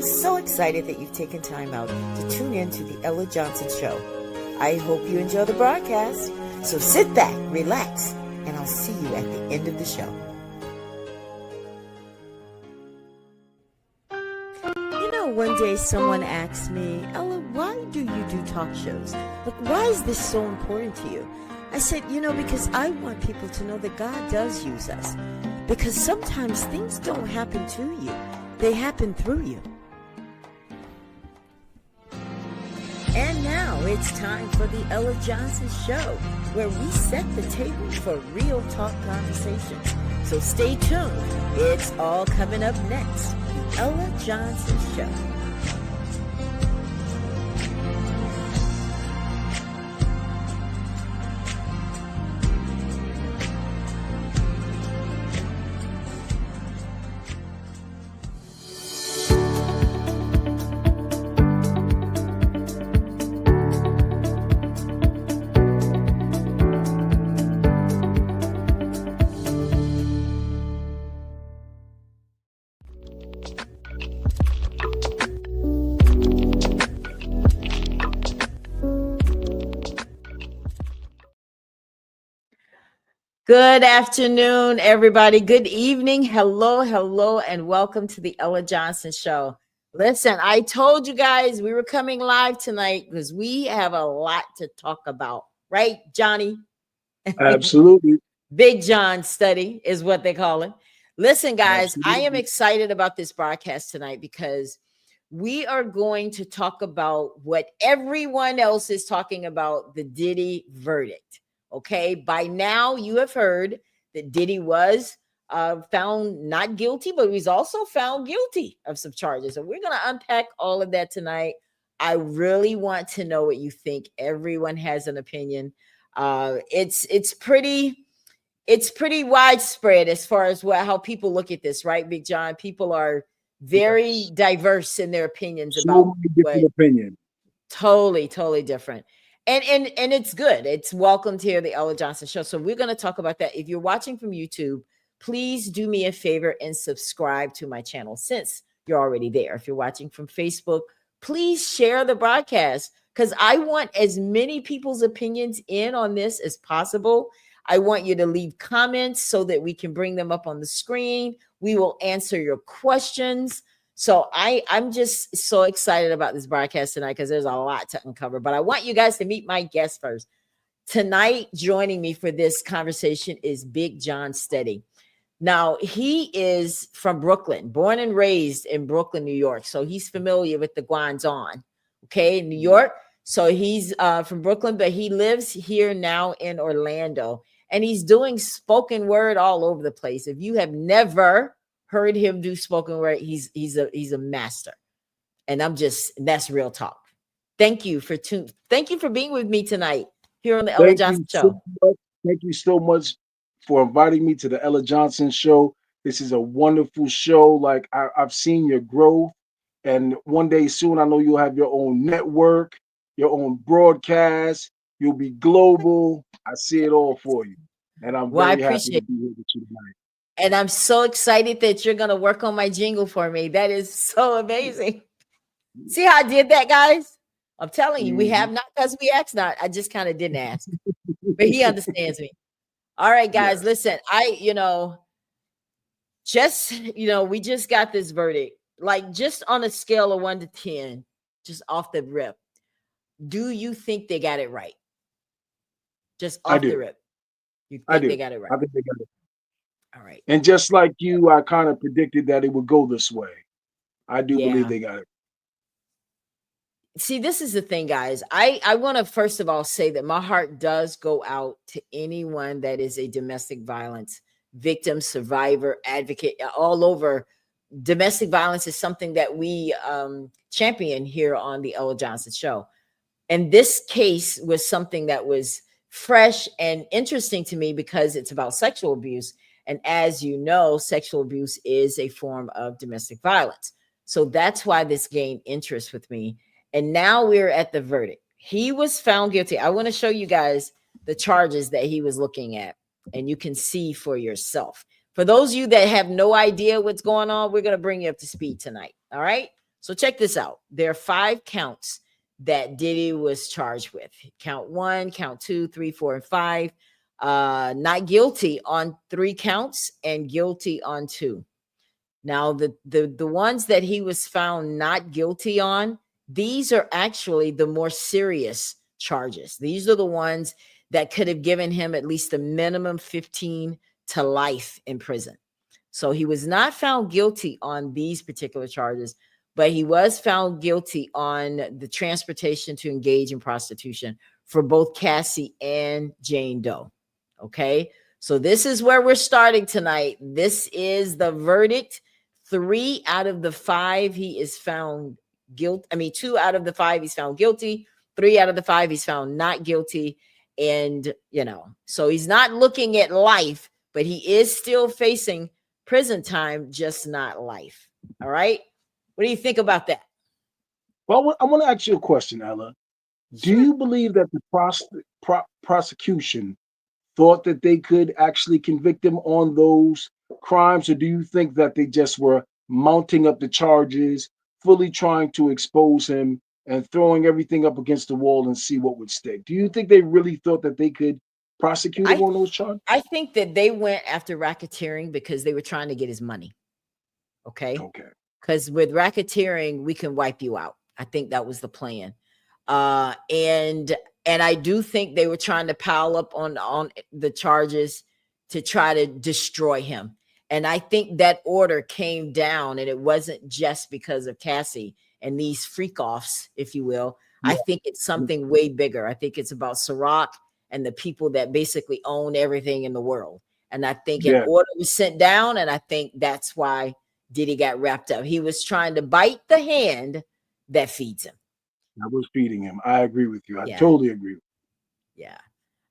I'm so excited that you've taken time out to tune in to the Ella Johnson Show. I hope you enjoy the broadcast. So sit back, relax, and I'll see you at the end of the show. One day someone asked me, Ella, why do you do talk shows? Like, why is this so important to you? I said, because I want people to know that God does use us. Because sometimes things don't happen to you. They happen through you. And now it's time for the Ella Johnson Show, where we set the table for real talk conversations. So stay tuned. It's all coming up next. The Ella Johnson Show. Good afternoon, everybody. Good evening. Hello, and welcome to the Ella Johnson Show. Listen, I told you guys we were coming live tonight because we have a lot to talk about, right, Johnny? Absolutely. Big John study is what they call it. Listen, guys, Absolutely. I am excited about this broadcast tonight because we are going to talk about what everyone else is talking about, the Diddy verdict. Okay, by now you have heard that Diddy was found not guilty, but he's also found guilty of some charges. So we're going to unpack all of that tonight. I really want to know what you think. Everyone has an opinion. It's pretty widespread as far as how people look at this, right, Big John? People are very diverse in their opinions about different opinion. Totally different. And it's good. It's welcome to hear the Ella Johnson Show. So we're going to talk about that. If you're watching from YouTube, please do me a favor and subscribe to my channel since you're already there. If you're watching from Facebook, please share the broadcast because I want as many people's opinions in on this as possible. I want you to leave comments so that we can bring them up on the screen. We will answer your questions. So I'm just so excited about this broadcast tonight because there's a lot to uncover. But I want you guys to meet my guest first. Tonight, joining me for this conversation is Big John Steady. Now, he is from Brooklyn, born and raised in Brooklyn, New York. So he's familiar with the Guanzon, okay, in New York. So he's from Brooklyn, but he lives here now in Orlando. And he's doing spoken word all over the place. If you have never heard him do spoken word, he's a master. And that's real talk. Thank you for being with me tonight here on the Ella Johnson Show. Thank you so much for inviting me to the Ella Johnson Show. This is a wonderful show. Like I've seen your growth, and one day soon I know you'll have your own network, your own broadcast. You'll be global. I see it all for you, and I'm very happy to be here with you tonight. And I'm so excited that you're going to work on my jingle for me. That is so amazing. See how I did that, guys? I'm telling you, we have not because we asked not. I just kind of didn't ask. But he understands me. All right, guys, listen. We just got this verdict. Like, just on a scale of 1 to 10, just off the rip, do you think they got it right? Just off the rip. You think they got it right? I think they got it. All right. And just like you, I kind of predicted that it would go this way. I do believe they got it. See, this is the thing, guys. I want to first of all say that my heart does go out to anyone that is a domestic violence victim, survivor, advocate, all over. Domestic violence is something that we champion here on the Ella Johnson Show. And this case was something that was fresh and interesting to me because it's about sexual abuse. And as you know, sexual abuse is a form of domestic violence. So that's why this gained interest with me. And now we're at the verdict. He was found guilty. I want to show you guys the charges that he was looking at, and you can see for yourself. For those of you that have no idea what's going on, we're going to bring you up to speed tonight. All right. So check this out. There are 5 counts that Diddy was charged with. Count 1, count 2, 3, 4, and 5. Not guilty on 3 counts and guilty on 2. Now, the ones that he was found not guilty on, these are actually the more serious charges. These are the ones that could have given him at least a minimum 15 to life in prison. So he was not found guilty on these particular charges, but he was found guilty on the transportation to engage in prostitution for both Cassie and Jane Doe. Okay. So this is where we're starting tonight. This is the verdict. 3 out of the 5 he is found guilty. I mean, 2 out of the 5 he's found guilty. 3 out of the 5 he's found not guilty. And, so he's not looking at life, but he is still facing prison time, just not life. All right. What do you think about that? Well, I want to ask you a question, Ella. Sure. Do you believe that the prosecution thought that they could actually convict him on those crimes, or do you think that they just were mounting up the charges, fully trying to expose him and throwing everything up against the wall and see what would stick? Do you think they really thought that they could prosecute him on those charges? I think that they went after racketeering because they were trying to get his money. Okay. Because with racketeering, we can wipe you out. I think that was the plan. And I do think they were trying to pile up on the charges to try to destroy him. And I think that order came down, and it wasn't just because of Cassie and these freak offs, if you will. Yeah. I think it's something way bigger. I think it's about Ciroc and the people that basically own everything in the world. And I think an order was sent down, and I think that's why Diddy got wrapped up. He was trying to bite the hand that feeds him. I was feeding him. I agree with you. I totally agree. Yeah.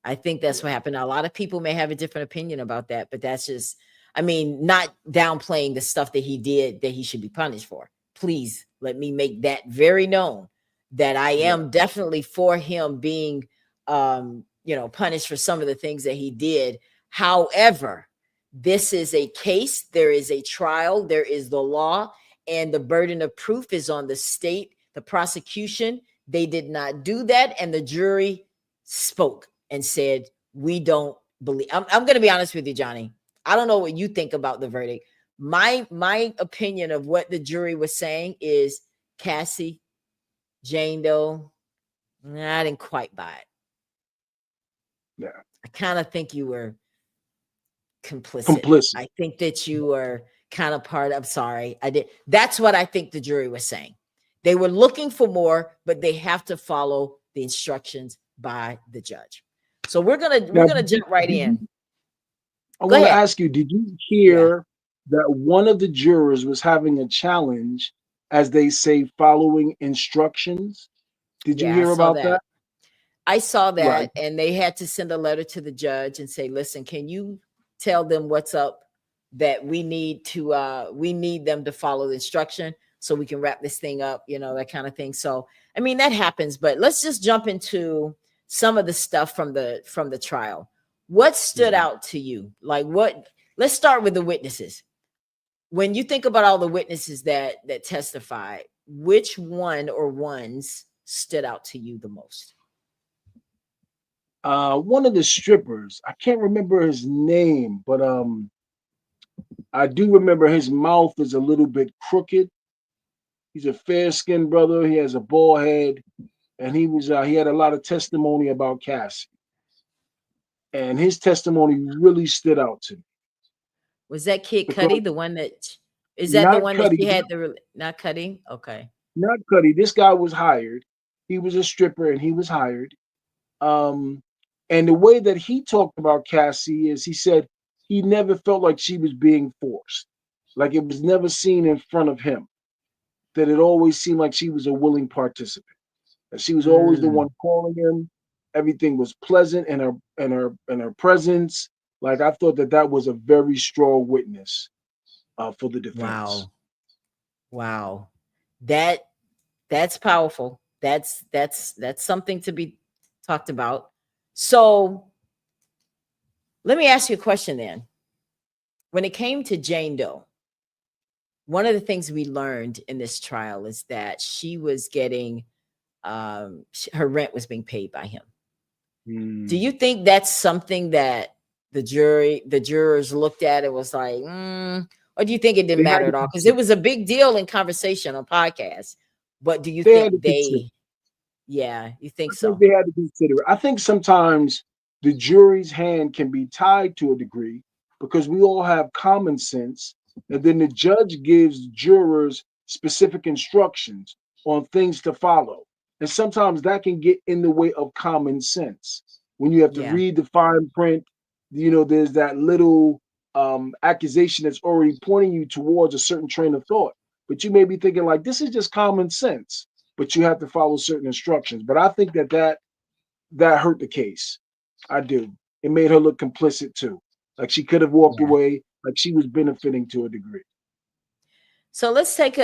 I think that's what happened. A lot of people may have a different opinion about that, but that's just, I mean, not downplaying the stuff that he did that he should be punished for. Please let me make that very known that I am definitely for him being, punished for some of the things that he did. However, this is a case. There is a trial. There is the law, and the burden of proof is on the state. The prosecution, they did not do that. And the jury spoke and said, we don't believe. I'm going to be honest with you, Johnny. I don't know what you think about the verdict. My opinion of what the jury was saying is Cassie, Jane Doe, I didn't quite buy it. Yeah. I kind of think you were complicit. I think that you were kind of part of, sorry, I did. That's what I think the jury was saying. They were looking for more, but they have to follow the instructions by the judge. So we're gonna jump right in. I want to ask you, did you hear that one of the jurors was having a challenge, as they say, following instructions? Did you hear about that? I saw that, and they had to send a letter to the judge and say, listen, can you tell them what's up, that we need them to follow the instruction so we can wrap this thing up, that kind of thing. So, I mean, that happens, but let's just jump into some of the stuff from the trial. What stood out to you? Let's start with the witnesses. When you think about all the witnesses that testified, which one or ones stood out to you the most? One of the strippers, I can't remember his name, but I do remember his mouth is a little bit crooked. He's a fair-skinned brother. He has a bald head, and he had a lot of testimony about Cassie, and his testimony really stood out to me. Was that Kid Cudi the one that? Is that the one that she had not Cudi? Okay, not Cudi. This guy was hired. He was a stripper, and he was hired. And the way that he talked about Cassie is, he said he never felt like she was being forced, like it was never seen in front of him. That it always seemed like she was a willing participant. That she was always the one calling him. Everything was pleasant in her presence. Like, I thought that was a very strong witness for the defense. Wow, that's powerful. That's something to be talked about. So let me ask you a question then. When it came to Jane Doe, one of the things we learned in this trial is that she was getting her rent was being paid by him. Do you Mm. think that's something that the jurors looked at and was like, or do you think it didn't They had matter to at all? Because it consider. was a big deal in conversation on podcasts. But do you They had to think consider. yeah, you think I think so? they had to consider it. I think sometimes the jury's hand can be tied to a degree because we all have common sense, and then the judge gives jurors specific instructions on things to follow. And sometimes that can get in the way of common sense. When you have to Yeah, read the fine print, there's that little accusation that's already pointing you towards a certain train of thought. But you may be thinking, like, this is just common sense, but you have to follow certain instructions. But I think that hurt the case. I do. It made her look complicit too. Like she could have walked yeah. away, like she was benefiting to a degree. So let's take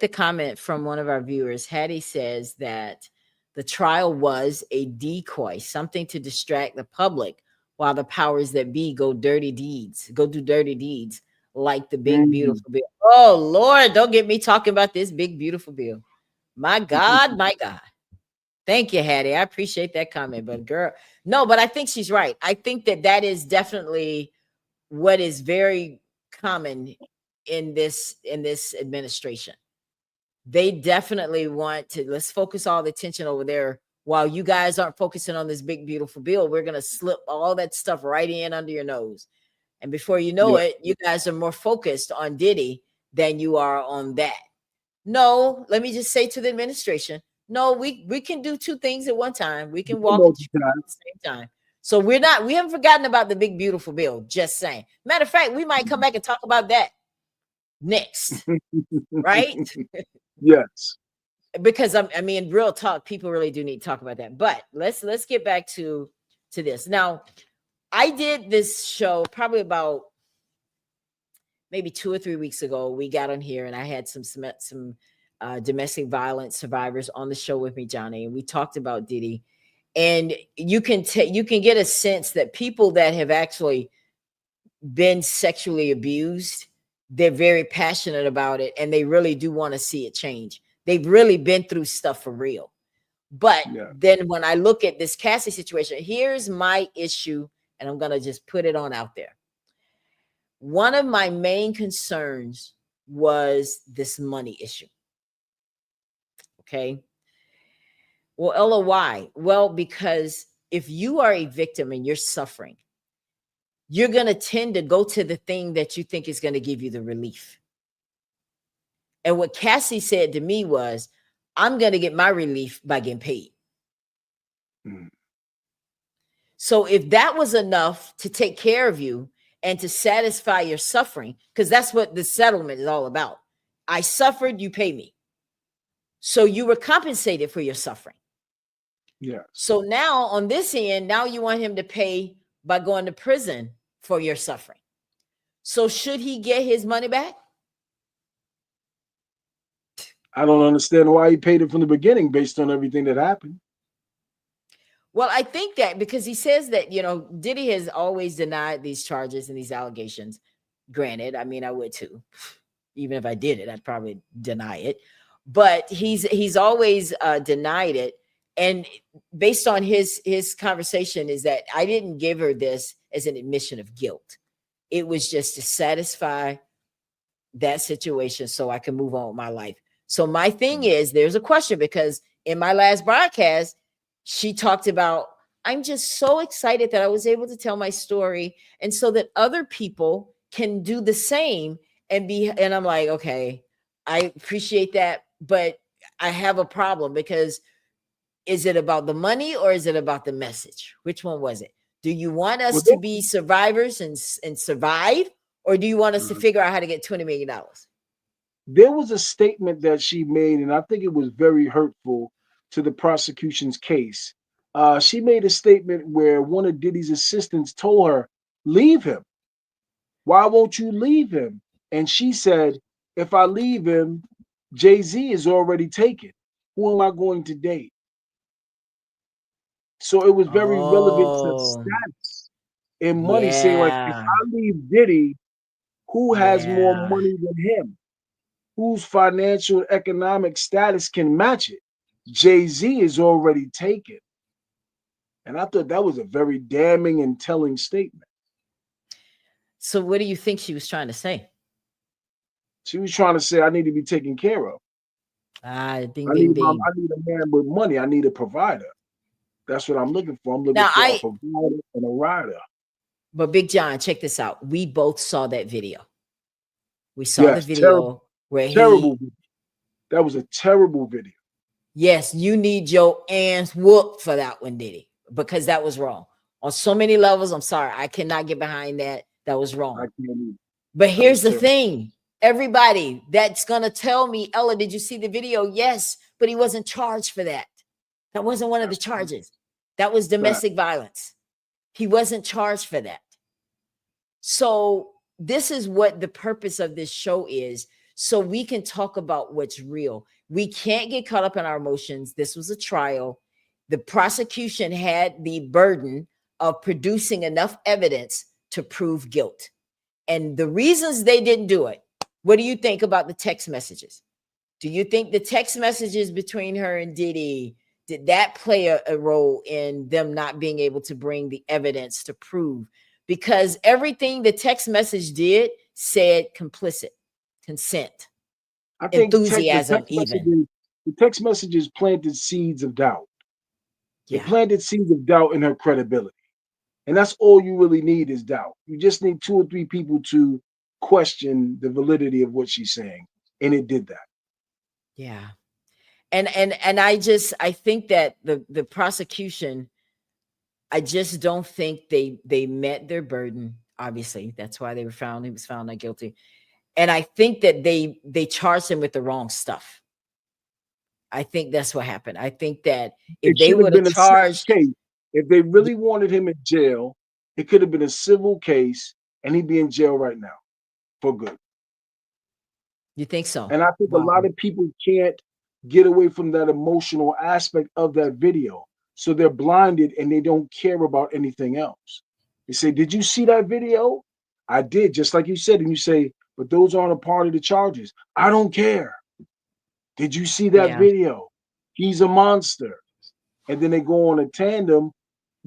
the comment from one of our viewers. Hattie says that the trial was a decoy, something to distract the public while the powers that be go do dirty deeds like the big Mm. beautiful bill. Oh Lord, don't get me talking about this big beautiful bill. My God, my God. Thank you, Hattie. I appreciate that comment. But girl, no, but I think she's right. I think that that is definitely what is very common in this administration. They definitely want to let's focus all the attention over there while you guys aren't focusing on this big beautiful bill. We're going to slip all that stuff right in under your nose, and before you know Yeah. it, you guys are more focused on Diddy than you are on that. No, let me just say to the administration, no, we can do two things at one time. We You can can walk and chew multitask. at the same time. So we haven't forgotten about the big beautiful bill. Just saying. Matter of fact, we might come back and talk about that next, right? Yes. Because I mean, real talk, people really do need to talk about that. But let's get back to this. Now, I did this show probably about maybe 2 or 3 weeks ago. We got on here and I had some domestic violence survivors on the show with me, Johnny, and we talked about Diddy. And you can get a sense that people that have actually been sexually abused, they're very passionate about it and they really do want to see it change. They've really been through stuff for real. But Yeah. then when I look at this Cassie situation, here's my issue, and I'm going to just put it on out there. One of my main concerns was this money issue. Okay. Well, Ella, why? Well, because if you are a victim and you're suffering, you're going to tend to go to the thing that you think is going to give you the relief. And what Cassie said to me was, I'm going to get my relief by getting paid. Mm. So if that was enough to take care of you and to satisfy your suffering, because that's what the settlement is all about. I suffered, you pay me. So you were compensated for your suffering. Yes. So now on this end, now you want him to pay by going to prison for your suffering. So should he get his money back? I don't understand why he paid it from the beginning based on everything that happened. Well, I think that because he says that, Diddy has always denied these charges and these allegations. Granted, I mean, I would too. Even if I did it, I'd probably deny it. But he's always denied it. And based on his conversation is that I didn't give her this as an admission of guilt. It was just to satisfy that situation so I can move on with my life. So my thing is, there's a question because in my last broadcast, she talked about, I'm just so excited that I was able to tell my story and so that other people can do the same and I'm like, okay, I appreciate that, but I have a problem because is it about the money or is it about the message? Which one was it? Do you want Well, us to be survivors and survive, or do you want us to uh, figure out how to get $20 million? there was a statement that she made, and I think it was very hurtful to the prosecution's case. She made a statement where one of Diddy's assistants told her, "Leave him. Why won't you leave him?" And she said, "If I leave him, Jay-Z is already taken. Who am I going to date?" So it was very relevant to Oh, status and money, saying like, if yeah. I leave Diddy, who has more Yeah. money than him? whose financial and economic status can match it. Jay-Z is already taken. And I thought that was a very damning and telling statement. So what do you think she was trying to say? She was trying to say, I need to be taken care of. Ah, ding, ding, ding. I need a man with money. I need a provider. That's what I'm looking for. I'm looking Now for a provider and a rider. but Big John, check this out. We both saw that video. We saw the Yes, terrible, video where terrible. he, That was a terrible video. yes, you need your ass whooped for that one, Diddy, because that was wrong on so many levels. I'm sorry, I cannot get behind that. That was I wrong. can't even. But That was here's the terrible. thing. Everybody that's gonna tell me, Ella, did you see the video? Yes, but he wasn't charged for that. That wasn't one of the That's charges. That was fact. domestic violence. He wasn't charged for that. So this is what the purpose of this show is, so we can talk about what's real. We can't get caught up in our emotions. This was a trial. The prosecution had the burden of producing enough evidence to prove guilt. And the reasons they didn't do it, what do you think about the text messages? Do you think the text messages between her and Diddy, did that play a role in them not being able to bring the evidence to prove? Because everything the text message did said complicit, consent, I think enthusiasm, even. the text messages planted seeds of doubt. It Yeah. planted seeds of doubt in her credibility. And that's all you really need is doubt. You just need two or three people to question the validity of what she's saying. And it did that. Yeah. And I think that the prosecution, I just don't think they met their burden. Obviously, that's why he was found not guilty. And I think that they charged him with the wrong stuff. I think that's what happened. I think that if It they should have would have been a civil charged, case. If they really wanted him in jail, it could have been a civil case and he'd be in jail right now for good. you think so? And I think a Wow. lot of people can't get away from that emotional aspect of that video. So they're blinded and they don't care about anything else. They say, did you see that video? I did, just like you said. And you say, but those aren't a part of the charges. I don't care. Did you see that Yeah. video? He's a monster. And then they go on a tandem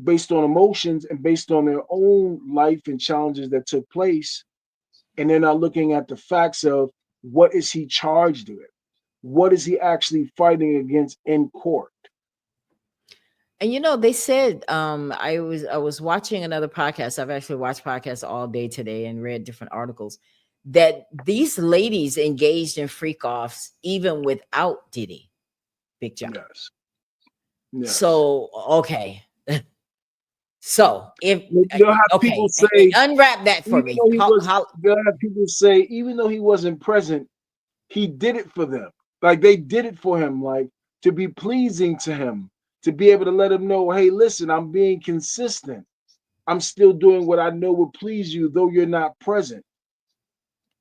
based on emotions and based on their own life and challenges that took place. And they're not looking at the facts of what is he charged with? What is he actually fighting against in court? And they said I was watching another podcast. I've actually watched podcasts all day today and read different articles that these ladies engaged in freak offs even without Diddy, Big John. Yes. Yes. So okay. So if You'll have people say, unwrap that for even me. though he was, How you'll have people say, even though he wasn't present, he did it for them. Like they did it for him, like to be pleasing to him, to be able to let him know, hey, listen, I'm being consistent. I'm still doing what I know will please you, though you're not present.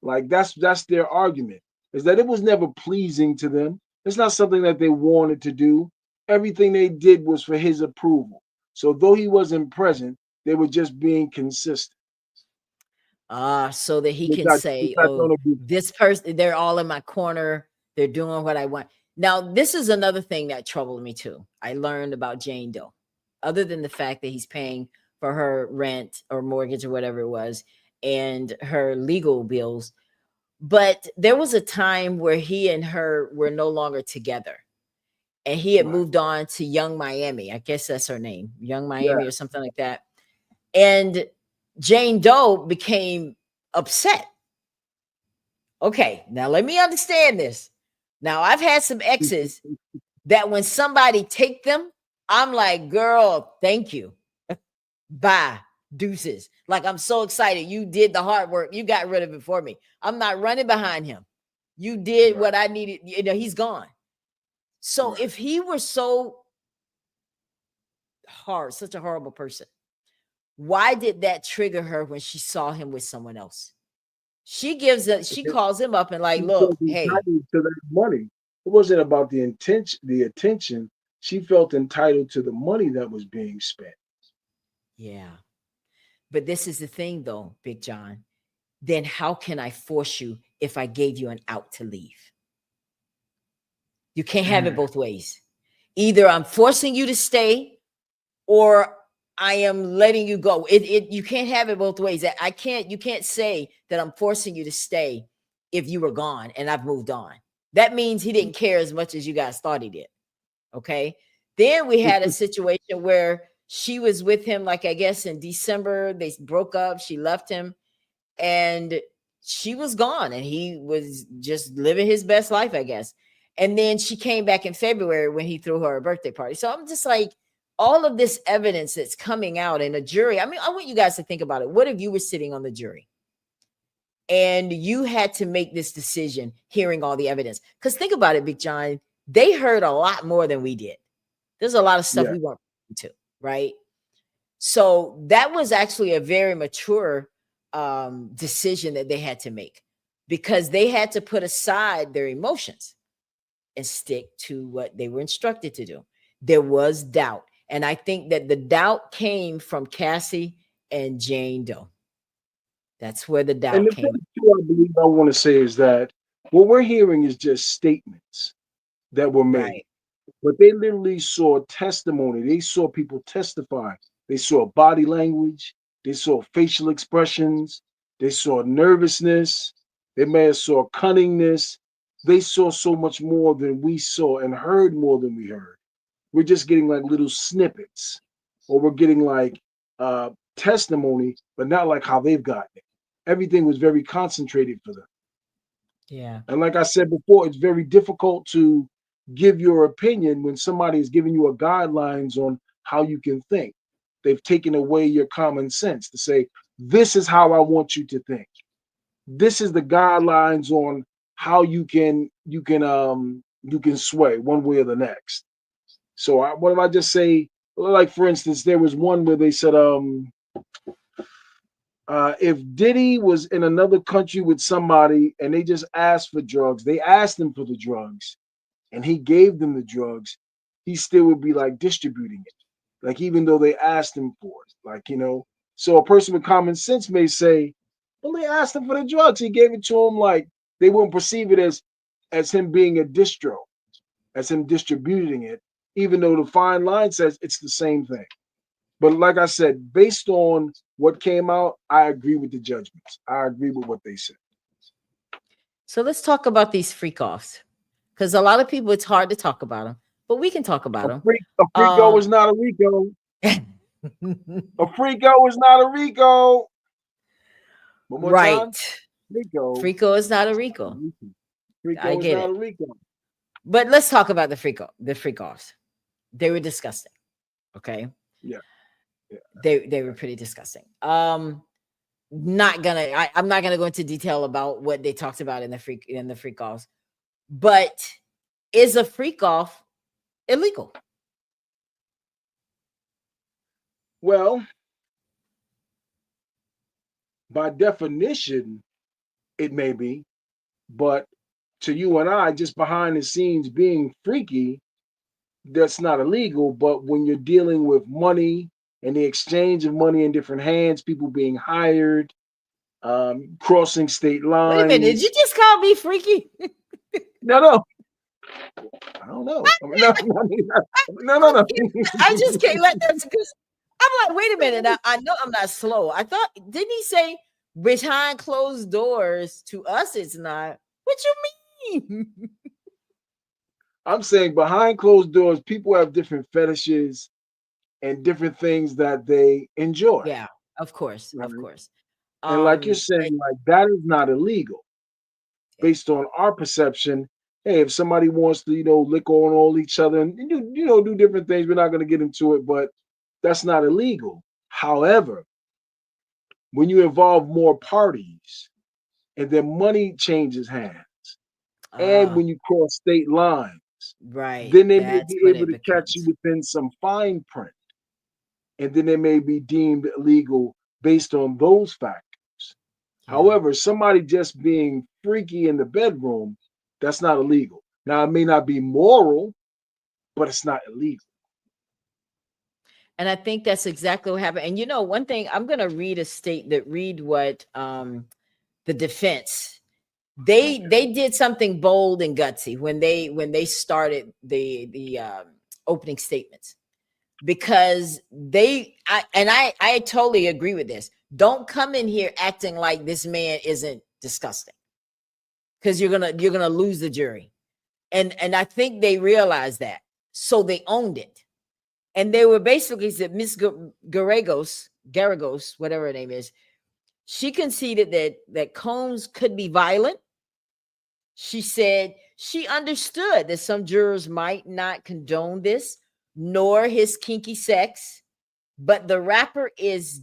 Like that's their argument, is that it was never pleasing to them. It's not something that they wanted to do. Everything they did was for his approval. So though he wasn't present, they were just being consistent. so that he Which can which say, I oh, don't agree. this person, they're all in my corner, they're doing what I want. Now, this is another thing that troubled me too. I learned about Jane Doe, other than the fact that he's paying for her rent or mortgage or whatever it was, and her legal bills. But there was a time where he and her were no longer together. And he had Right. moved on to Young Miami. I guess that's her name, Young Yeah. Miami or something like that. And Jane Doe became upset. Okay, now let me understand this. Now, I've had some exes that when somebody take them, I'm like, girl, thank you. Bye. Deuces. Like, I'm so excited. You did the hard work. You got rid of it for me. I'm not running behind him. You did Right. what I needed. He's gone. So Right. if he were so hard, such a horrible person, why did that trigger her when she saw him with someone else? She calls him up and like, She felt look, hey, entitled to that money. It wasn't about the attention. She felt entitled to the money that was being spent. yeah. But this is the thing though, Big John. Then how can I force you if I gave you an out to leave. You can't have it both ways. Either I'm forcing you to stay or I am letting you go. You can't have it both ways. You can't say that I'm forcing you to stay if you were gone and I've moved on. That means he didn't care as much as you guys thought he did. Okay. Then we had a situation where she was with him, like I guess in December, they broke up, she left him, and she was gone, and he was just living his best life, I guess. And then she came back in February when he threw her a birthday party. So I'm just like, all of this evidence that's coming out in a jury. I mean, I want you guys to think about it. What if you were sitting on the jury and you had to make this decision hearing all the evidence? Because think about it, Big John, they heard a lot more than we did. There's a lot of stuff we weren't to, right? So that was actually a very mature decision that they had to make, because they had to put aside their emotions and stick to what they were instructed to do. There was doubt. And I think that the doubt came from Cassie and Jane Doe. That's where the doubt And the came. thing too, I believe I want to say is that what we're hearing is just statements that were made. Right. But they literally saw testimony. They saw people testify. They saw body language. They saw facial expressions. They saw nervousness. They may have saw cunningness. They saw so much more than we saw and heard more than we heard. We're just getting like little snippets, or we're getting like testimony, but not like how they've gotten it. Everything was very concentrated for them. Yeah. And like I said before, it's very difficult to give your opinion when somebody is giving you a guidelines on how you can think. They've taken away your common sense to say, this is how I want you to think. This is the guidelines on how you can sway one way or the next. So what did I just say? Like for instance, there was one where they said, if Diddy was in another country with somebody and they just asked for drugs, they asked him for the drugs and he gave them the drugs, he still would be like distributing it. Like even though they asked him for it. Like, you know, so a person with common sense may say, well, they asked him for the drugs. He gave it to him, like they wouldn't perceive it as him being a distro, as him distributing it, even though the fine line says it's the same thing. But like I said, based on what came out, I agree with the judgments. I agree with what they said. So let's talk about these freak offs, because a lot of people, it's hard to talk about them, but we can talk about them. A freako is not a Rico. A freako is not a Rico. One more Right. time. Rico. Freako is not a Rico. Freako is not a Rico. But let's talk about the freak offs. They were disgusting. Okay. Yeah. They were pretty disgusting. I'm not gonna go into detail about what they talked about in the freak offs, but is a freak off illegal? Well, by definition, it may be, but to you and I, just behind the scenes being freaky, that's not illegal. But when you're dealing with money and the exchange of money in different hands, people being hired, crossing state Wait a minute, did you lines. just call me freaky? No, I don't know. No. I just can't let that. I'm like, wait a minute. I know I'm not slow. I thought, didn't he say behind closed doors? To us, it's not. What you mean? I'm saying behind closed doors, people have different fetishes and different things that they enjoy. Yeah, of course, Right? of course. And like you're saying, like that is not illegal based on our perception. Hey, if somebody wants to, lick on all each other and do different things, we're not going to get into it, but that's not illegal. However, when you involve more parties and then money changes hands, and when you cross state lines, right, then they may that's be when able it to catch you becomes. within some fine print, and then they may be deemed illegal based on those factors. Yeah. However, somebody just being freaky in the bedroom, that's not illegal. Now, it may not be moral, but it's not illegal. And I think that's exactly what happened. And one thing, I'm going to read what the defense They did something bold and gutsy when they started the opening statements, because I totally agree with this. Don't come in here acting like this man isn't disgusting, because you're gonna lose the jury. And I think they realized that, so they owned it. And they were basically said, Miss Garagos, whatever her name is, she conceded that Combs could be violent. She said she understood that some jurors might not condone this, nor his kinky sex, but the rapper is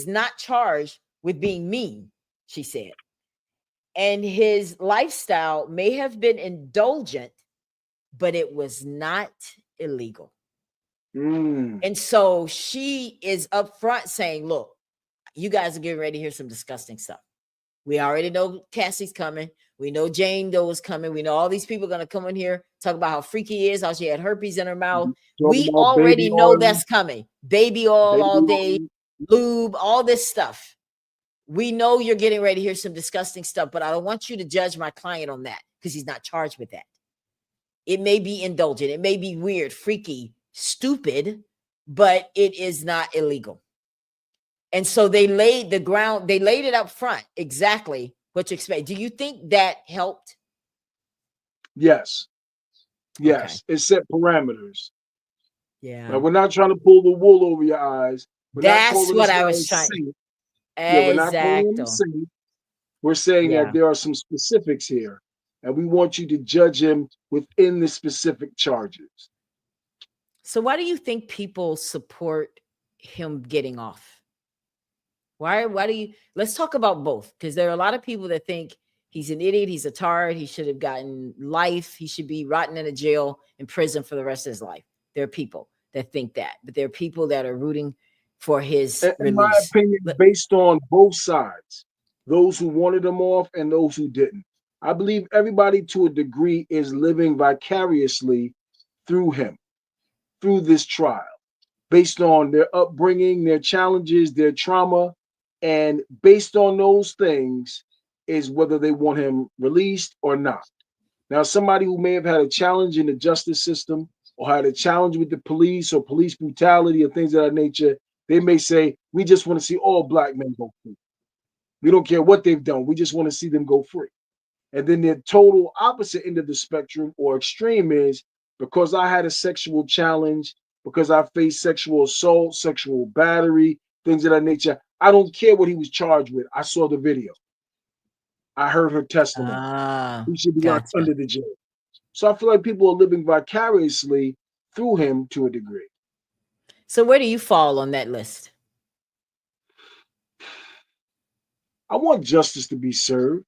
not charged with being mean, she said. And his lifestyle may have been indulgent, but it was not illegal. And so she is upfront saying, look, you guys are getting ready to hear some disgusting stuff. We already know Cassie's coming. We know Jane Doe is coming. We know all these people are going to come in here, talk about how freaky he is, how she had herpes in her mouth. Talking We about already baby know oil, that's coming. Baby oil all day, oil. lube, all this stuff. We know you're getting ready to hear some disgusting stuff, but I don't want you to judge my client on that, because he's not charged with that. It may be indulgent. It may be weird, freaky, stupid, but it is not illegal. And so they laid the ground, they laid it up front, exactly what you expect. Do you think that helped? Yes. Okay. It set parameters. Yeah. Like, we're not trying to pull the wool over your eyes. We're not That's calling what this I guy a was trying. saint. Yeah, we're not calling him a Exacto. saint. We're saying that Yeah. there are some specifics here, and we want you to judge him within the specific charges. So why do you think people support him getting off? Why do you, let's talk about both, because there are a lot of people that think he's an idiot, he's a tard, he should have gotten life, he should be rotting in a jail in prison for the rest of his life. There are people that think that, but there are people that are rooting for his In my release. opinion, based on both sides, those who wanted him off and those who didn't. I believe everybody to a degree is living vicariously through him, through this trial, based on their upbringing, their challenges, their trauma. And based on those things is whether they want him released or not. Now, somebody who may have had a challenge in the justice system or had a challenge with the police or police brutality or things of that nature, they may say, we just want to see all black men go free. We don't care what they've done. We just want to see them go free. And then the total opposite end of the spectrum or extreme is, because I had a sexual challenge, because I faced sexual assault, sexual battery, things of that nature. I don't care what he was charged with. I saw the video. I heard her testimony. He should be locked Gotcha. under the jail. So I feel like people are living vicariously through him to a degree. So where do you fall on that list? I want justice to be served.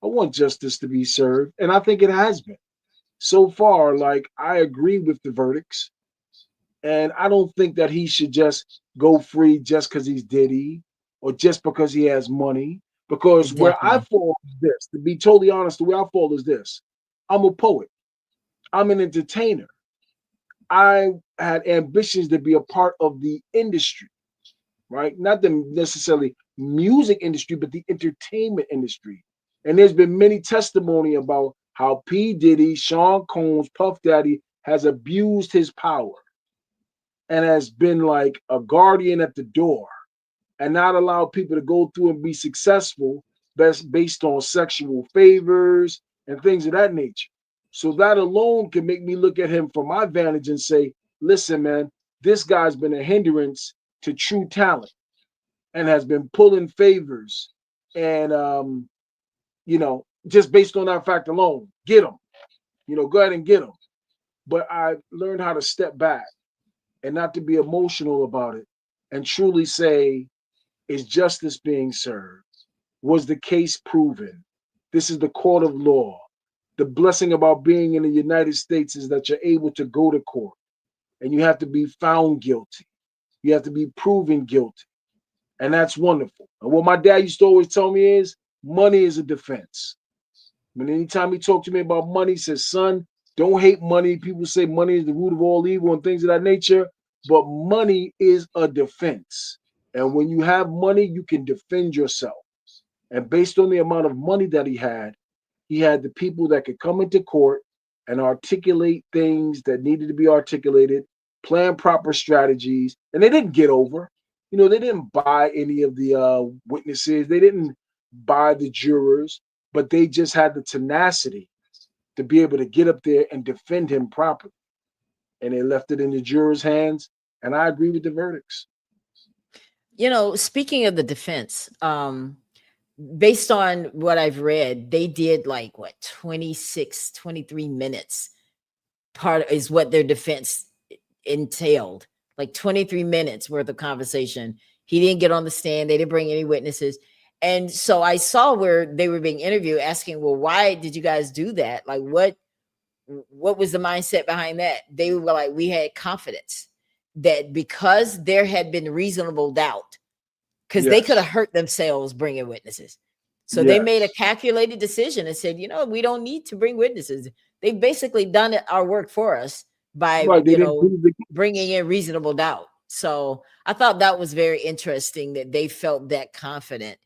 I want justice to be served. And I think it has been. So far, like, I agree with the verdicts. And I don't think that he should just go free just because he's Diddy or just because he has money. Because where I Definitely. fall is this, to be totally honest, the way I fall is this. I'm a poet. I'm an entertainer. I had ambitions to be a part of the industry, right? Not the necessarily music industry, but the entertainment industry. And there's been many testimony about how P. Diddy, Sean Combs, Puff Daddy has abused his power and has been like a guardian at the door and not allow people to go through and be successful based on sexual favors and things of that nature. So that alone can make me look at him from my vantage and say, listen, man, this guy's been a hindrance to true talent and has been pulling favors. And, just based on that fact alone, get him, go ahead and get him. But I learned how to step back and not to be emotional about it and truly say, is justice being served? Was the case proven? This is the court of law. The blessing about being in the United States is that you're able to go to court and you have to be found guilty. You have to be proven guilty. And that's wonderful. And what my dad used to always tell me is money is a defense. When anytime he talked to me about money, he says, son, don't hate money. People say money is the root of all evil and things of that nature, but money is a defense. And when you have money, you can defend yourself. And based on the amount of money that he had, He had the people that could come into court and articulate things that needed to be articulated, plan proper strategies, and they didn't get over. They didn't buy any of the witnesses, they didn't buy the jurors, but they just had the tenacity to be able to get up there and defend him properly. And they left it in the jurors' hands. And I agree with the verdicts. Speaking of the defense, based on what I've read, they did like what 26, 23 minutes. Part is what their defense entailed, like 23 minutes worth of conversation. He didn't get on the stand. They didn't bring any witnesses. And so I saw where they were being interviewed asking, well, why did you guys do that? Like what was the mindset behind that? They were like, we had confidence that because there had been reasonable doubt, because they could have Yes. hurt themselves bringing witnesses. So they made a Yes. calculated decision and said, we don't need to bring witnesses. They've basically done our work for us by, Right. They didn't prove the bringing case. in reasonable doubt. So I thought that was very interesting that they felt that confident.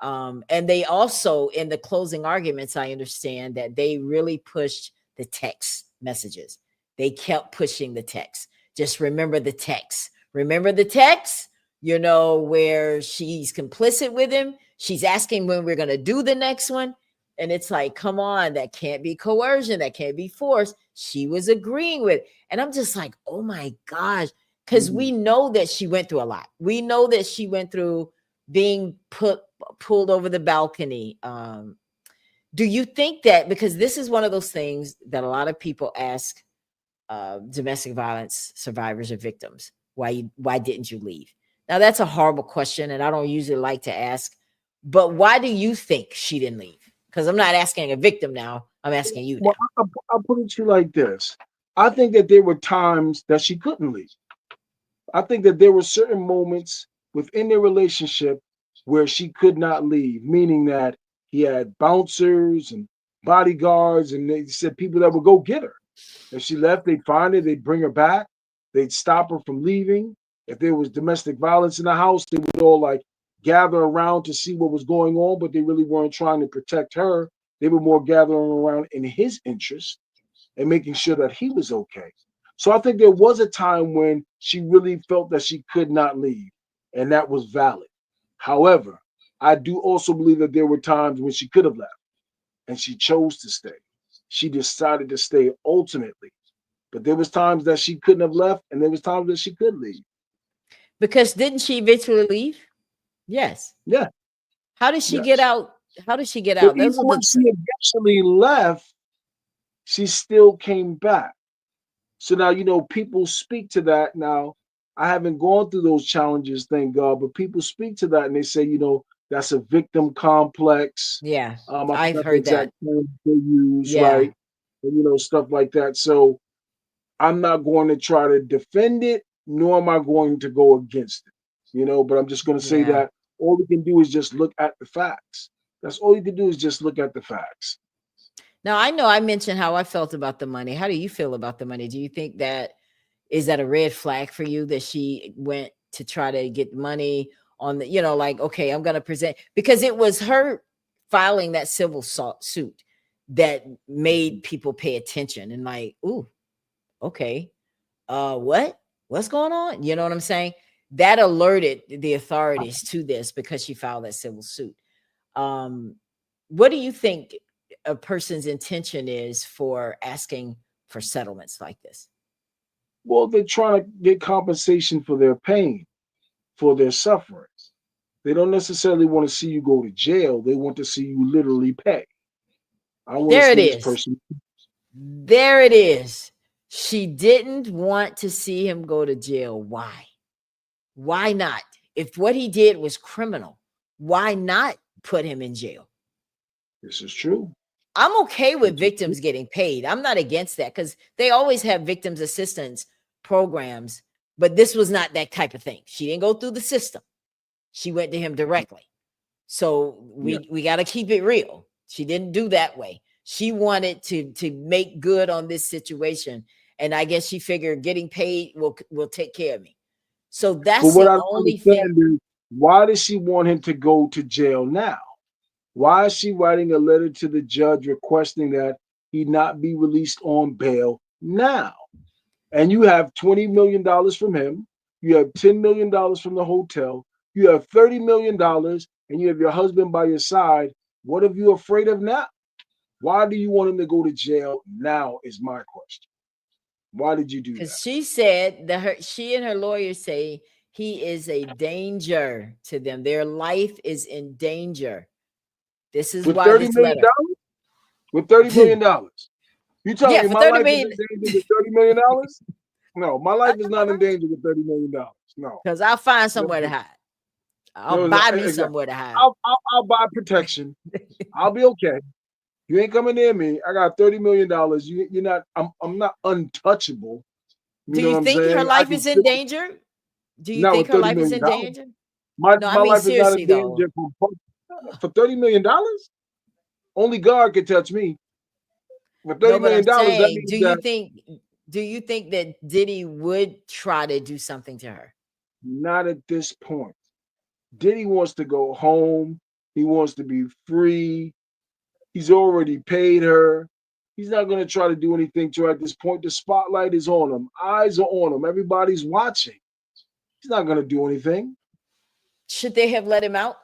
And they also, in the closing arguments, I understand that they really pushed the text messages. They kept pushing the text. Just remember the text. Remember the text, where she's complicit with him. She's asking when we're going to do the next one. And it's like, come on, that can't be coercion. That can't be force. She was agreeing with. And I'm just like, oh my gosh. Because we know that she went through a lot. We know that she went through being pulled over the balcony. Do you think that, because this is one of those things that a lot of people ask domestic violence survivors or victims, why didn't you leave? Now that's a horrible question, and I don't usually like to ask, but why do you think she didn't leave? Because I'm not asking a victim now, I'm asking you Well, now. I'll put it to you like this. I think that there were times that she couldn't leave. I think that there were certain moments within their relationship where she could not leave, meaning that he had bouncers and bodyguards, and they said people that would go get her. If she left, they'd find her, they'd bring her back, they'd stop her from leaving. If there was domestic violence in the house, they would all like gather around to see what was going on, but they really weren't trying to protect her. They were more gathering around in his interest and making sure that he was okay. So I think there was a time when she really felt that she could not leave, and that was valid. However, I do also believe that there were times when she could have left and she chose to stay. She decided to stay ultimately. But there was times that she couldn't have left, and there was times that she could leave. Because didn't she eventually leave? Yes. Yeah, How did she get yes. out? How did she get But out? even Those are when she eventually left, she still came back. So now, people speak to that. Now, I haven't gone through those challenges, thank God, but people speak to that and they say, that's a victim complex. yeah, I I've forgot the heard exact that. term they use, Yeah, right? And, stuff like that. So I'm not going to try to defend it, nor am I going to go against it, but I'm just going to say yeah. that all we can do is just look at the facts. That's all you can do is just look at the facts. Now I know I mentioned how I felt about the money. How do you feel about the money? Do you think that is that a red flag for you that she went to try to get money on the, like, okay, I'm going to present, because it was her filing that civil suit that made people pay attention and like, ooh, okay, what's going on? You know what I'm saying? That alerted the authorities to this because she filed that civil suit. Um, what do you think a person's intention is for asking for settlements like this? Well, they're trying to get compensation for their pain, for their suffering. They don't necessarily want to see you go to jail. They want to see you literally pay. I want to There it see this is. person. There it is. She didn't want to see him go to jail. Why? Why not? If what he did was criminal, why not put him in jail? This is true. I'm okay with This is true. victims getting paid. I'm not against that because they always have victims assistance programs, but this was not that type of thing. She didn't go through the system. She went to him directly. So Yeah. we got to keep it real. She didn't do that way. She wanted to make good on this situation, and I guess she figured getting paid will take care of me. So But that's what the I don't only thing. understand is why does she want him to go to jail now? Why is she writing a letter to the judge requesting that he not be released on bail now? And you have $20 million from him. You have $10 million from the hotel. You have $30 million, and you have your husband by your side. What are you afraid of now? Why do you want him to go to jail now? Is my question. Why did you do Because that? she said that she and her lawyer say he is a danger to them. Their life is in danger. This is With why thirty this million letter. dollars? With $30 million? You telling Yeah, me for my 30 life is million. in danger with $30 million? No, my I life is not in know, danger with $30 million. No, because I'll find no, somewhere to hide. I'll no, no. buy me Exactly. somewhere to hide. I'll buy protection. I'll be okay. You ain't coming near me. I got $30 million. You're not. I'm not untouchable. You Do know you what I'm think her saying? I life can is in still danger? Do you not think with her thirty life is million in dollars. danger? My No, I my mean life is not in seriously though. danger for $30 million. Only God can touch me. For No, thirty but I'm million dollars, that saying, means that do you think that Diddy would try to do something to her? not at this point. Diddy wants to go home. He wants to be free. He's already paid her. He's not going to try to do anything to her at this point. The spotlight is on him. Eyes are on him. Everybody's watching. He's not going to do anything. Should they have let him out?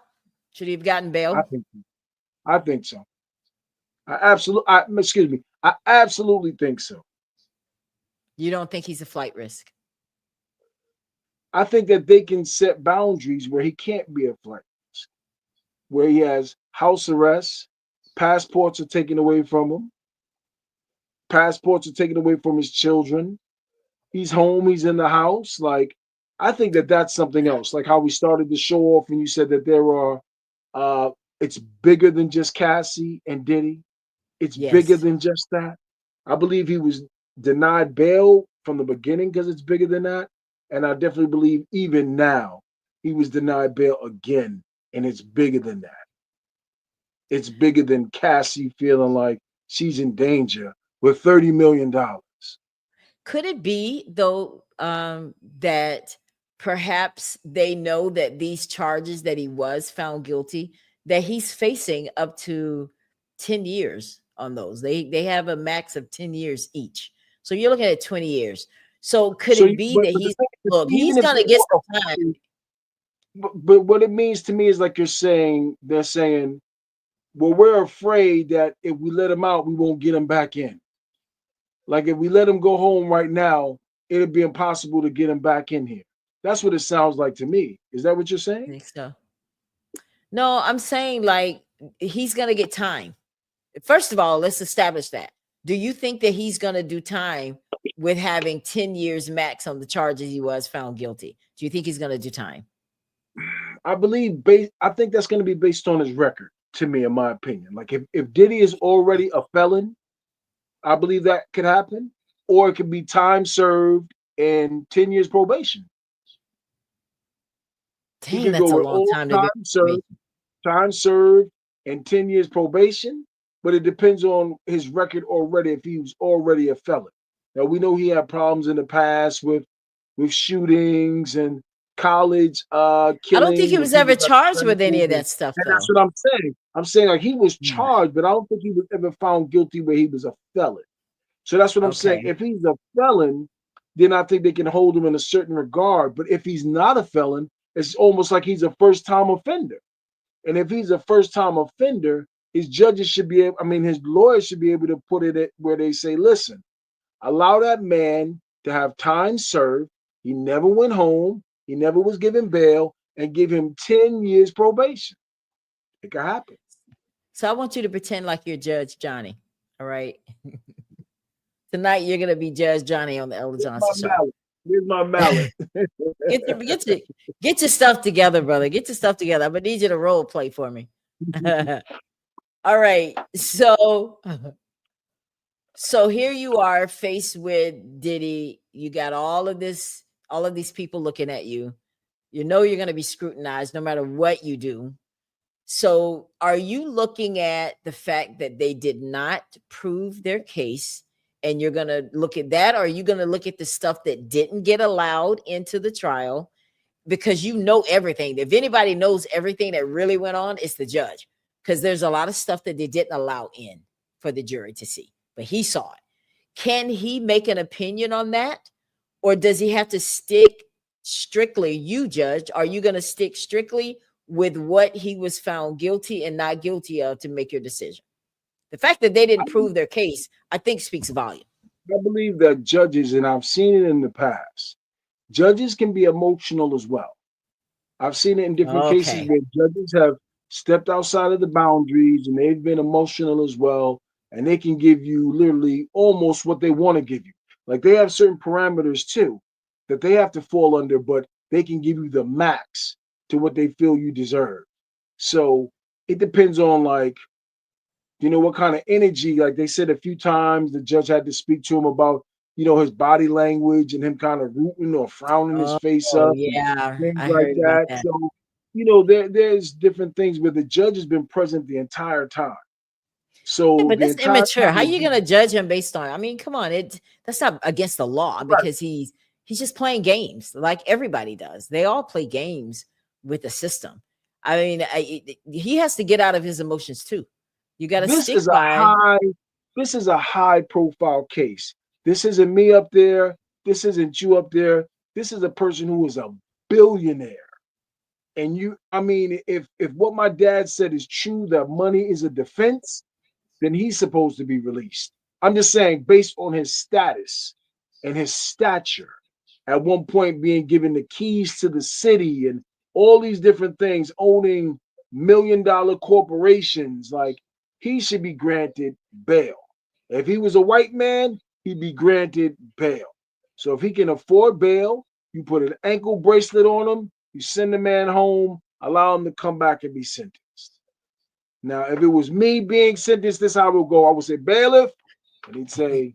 Should he have gotten I bail? think. I think so. Excuse me. I absolutely think so. You don't think he's a flight risk? I think that they can set boundaries where he can't be a flight, where he has house arrest, passports are taken away from him, passports are taken away from his children. He's home, he's in the house. Like, I think that that's something else. Like how we started the show off, and you said that there are, uh, it's bigger than just Cassie and Diddy. It's bigger Yes. than just that. I believe he was denied bail from the beginning because it's bigger than that. And I definitely believe even now he was denied bail again, and it's bigger than that. It's bigger than Cassie feeling like she's in danger with $30 million. Could it be though that perhaps they know that these charges that he was found guilty, that he's facing up to 10 years on those. They have a max of 10 years each. So you're looking at 20 years. So could So, it be but that the he's thing is, look, even he's if gonna they get were some time. afraid, but what it means to me is like you're saying, they're saying, well, we're afraid that if we let him out, we won't get him back in. Like if we let him go home right now, it'd be impossible to get him back in here. That's what it sounds like to me. Is that what you're I saying? think so. No, I'm saying like he's gonna get time. First of all, let's establish that. Do you think that he's going to do time with having 10 years max on the charges he was found guilty? Do you think he's going to do time? I think that's going to be based on his record, to me, in my opinion. Like if Diddy is already a felon, I believe that could happen. Or it could be time served and 10 years probation. He Dang, could go that's a with long all time to do probation. time served, and 10 years probation. But it depends on his record already if he was already a felon. Now we know he had problems in the past with shootings and college I don't think killings he where was ever people got charged with any suspended. of that stuff, And that's though. what I'm saying. I'm saying like he was Hmm. charged, but I don't think he was ever found guilty where he was a felon. So that's what I'm saying. Okay. If he's a felon, then I think they can hold him in a certain regard. But if he's not a felon, it's almost like he's a first time offender. And if he's a first time offender, his judges should be able, I mean, his lawyers should be able to put it at where they say, listen, allow that man to have time served. He never went home. He never was given bail, and give him 10 years probation. It could happen. So I want you to pretend like you're Judge Johnny. All right. Tonight you're gonna be Judge Johnny on the Ella Here's my Johnson show. mallet. Here's my mallet. Get your get your get your stuff together, brother. Get your stuff together. I'm gonna need you to role play for me. All right. So here you are faced with Diddy. You got all of these people looking at you. You know you're going to be scrutinized no matter what you do. So are you looking at the fact that they did not prove their case and you're going to look at that, or are you going to look at the stuff that didn't get allowed into the trial because you know everything? If anybody knows everything that really went on, it's the judge. because there's a lot of stuff that they didn't allow in for the jury to see, but he saw it. Can he make an opinion on that? Or does he have to stick strictly, you judge, are you going to stick strictly with what he was found guilty and not guilty of to make your decision? The fact that they I, didn't prove their case, I think speaks volume. I believe that judges, and I've seen it in the past, judges can be emotional as well. I've seen it in different cases Okay. where judges have stepped outside of the boundaries and they've been emotional as well. And they can give you literally almost what they want to give you. Like they have certain parameters too that they have to fall under, but they can give you the max to what they feel you deserve. So it depends on like, what kind of energy, like they said a few times, the judge had to speak to him about, his body language and him kind of rooting or frowning his face Oh, up and yeah. things I like heard about that. that. So, there's different things where the judge has been present the entire time. Yeah, So but the that's entire immature. time How that you gonna judge him based on? I mean, come on, that's not against the law right, because he's just playing games like everybody does. They all play games with the system. I mean, he has to get out of his emotions too. You got to this stick is a by. high, this is a high profile case. This isn't me up there. This isn't you up there. This is a person who is a billionaire. And I mean, if what my dad said is true, that money is a defense, then he's supposed to be released. I'm just saying, based on his status and his stature, at one point being given the keys to the city and all these different things, owning $1 million corporations, like he should be granted bail. If he was a white man, he'd be granted bail. So if he can afford bail, you put an ankle bracelet on him, you send the man home, allow him to come back and be sentenced. Now, if it was me being sentenced, this is how it would go. I would say, bailiff, and he'd say,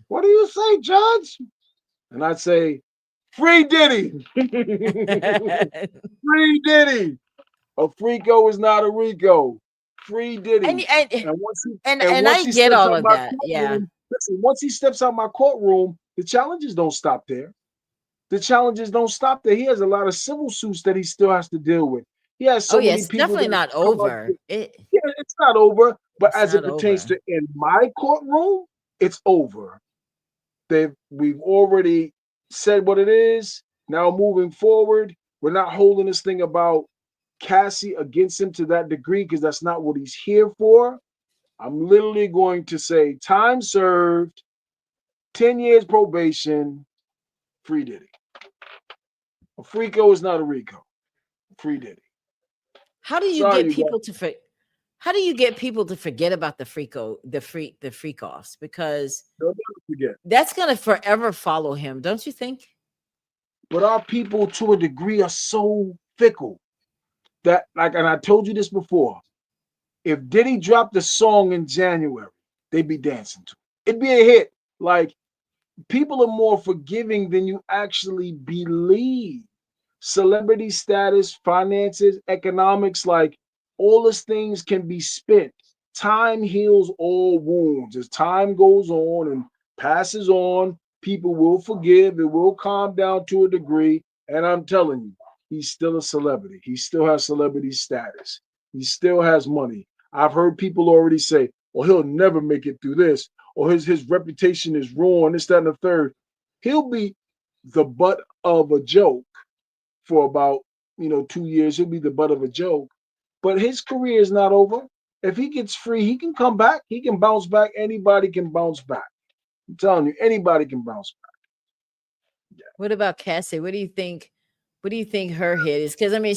what do you say, judge? And I'd say, free Diddy. Free Diddy. A Frico is not a Rico. Free and Diddy. and And once he and I get steps all out of my that. Yeah. courtroom, listen, once he steps out my courtroom, the challenges don't stop there. The challenges don't stop there. He has a lot of civil suits that he still has to deal with. He has Oh so yeah, many it's people definitely that not come up. over. Yeah, it's not over, but It's as it not pertains over. to in my courtroom, it's over. We've already said what it is. Now moving forward, we're not holding this thing about Cassie against him to that degree because that's not what he's here for. I'm literally going to say time served, 10 years probation, free Diddy. A Frico is not a Rico. Free Diddy. How do you Sorry, get you guys. people to how do you get people to forget about the freak offs? Because Don't never forget. that's gonna forever follow him, don't you think? But our people, to a degree, are so fickle that, like, and I told you this before. If Diddy dropped a song in January, they'd be dancing to it. It'd be a hit. Like, people are more forgiving than you actually believe. Celebrity status, finances, economics, like all those things can be spent. Time heals all wounds. As time goes on and passes on, people will forgive, it will calm down to a degree. And I'm telling you, he's still a celebrity. He still has celebrity status. He still has money. I've heard people already say, well, he'll never make it through this, or his reputation is ruined, this, that, and the third. He'll be the butt of a joke for about 2 years. He'll be the butt of a joke, but his career is not over. If he gets free, he can come back. He can bounce back. Anybody can bounce back. I'm telling you, anybody can bounce What about Cassie? What do you think? What do you think her hit is? Because I mean,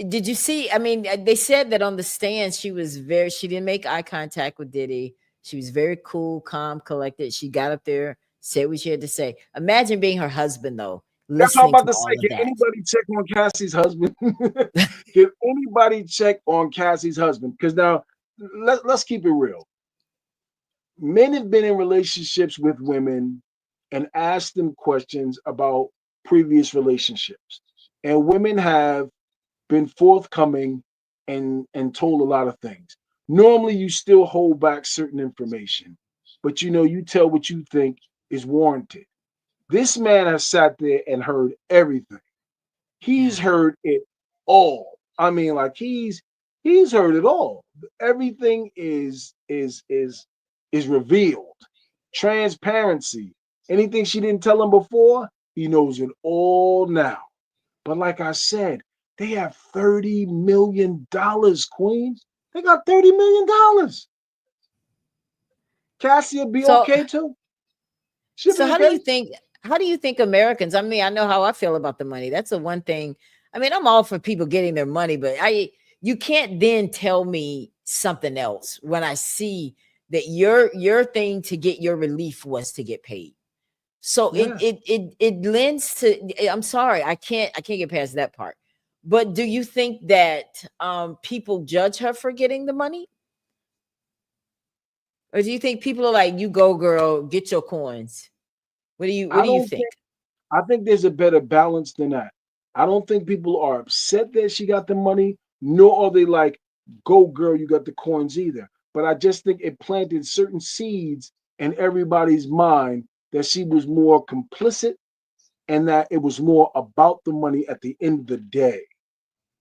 did you see? I mean, they said that on the stand she didn't make eye contact with Diddy. She was very cool, calm, collected. She got up there, said what she had to say. Imagine being her husband though, That's what I'm listening about to to say. all of Can that. anybody check on Cassie's husband? Can anybody check on Cassie's husband? Because now let's keep it real. Men have been in relationships with women and asked them questions about previous relationships. And women have been forthcoming and told a lot of things. Normally, you still hold back certain information, but you tell what you think is warranted. This man has sat there and heard everything. He's Yeah. heard it all. I mean, like he's heard it all. Everything is revealed. Transparency. Anything she didn't tell him before, he knows it all now. But like I said, they have $30 million, Queen. They got $30 million. Cassie will be So okay too. She'll so be okay. how do you think Americans, I mean, I know how I feel about the money. That's the one thing. I mean, I'm all for people getting their money, but I you can't then tell me something else when I see that your thing to get your relief was to get paid. So Yeah. it lends to, I'm sorry, I can't get past that part. But do you think that people judge her for getting the money? Or do you think people are like, you go girl, get your coins? What I do you don't think? I think there's a better balance than that. I don't think people are upset that she got the money, nor are they like, go girl, you got the coins either. But I just think it planted certain seeds in everybody's mind that she was more complicit and that it was more about the money at the end of the day.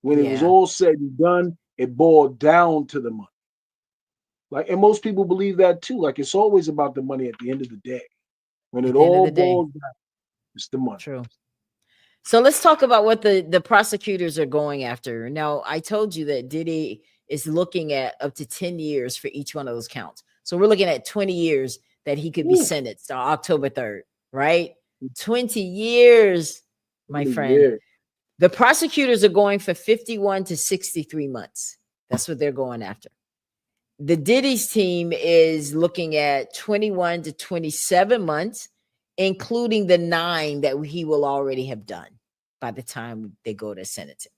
When it was Yeah, all said and done, it boiled down to the money. Like, and most people believe that too. Like, it's always about the money at the end of the day. When it at the end of all the day. boils down, it's the money. True. So let's talk about what the prosecutors are going after. Now, I told you that Diddy is looking at up to 10 years for each one of those counts. So we're looking at 20 years that he could be Ooh, sentenced on October 3rd, right? 20 years, my friend. yeah. The prosecutors are going for 51 to 63 months. That's what they're going after. The Diddy's team is looking at 21 to 27 months, including the 9 that he will already have done by the time they go to sentencing.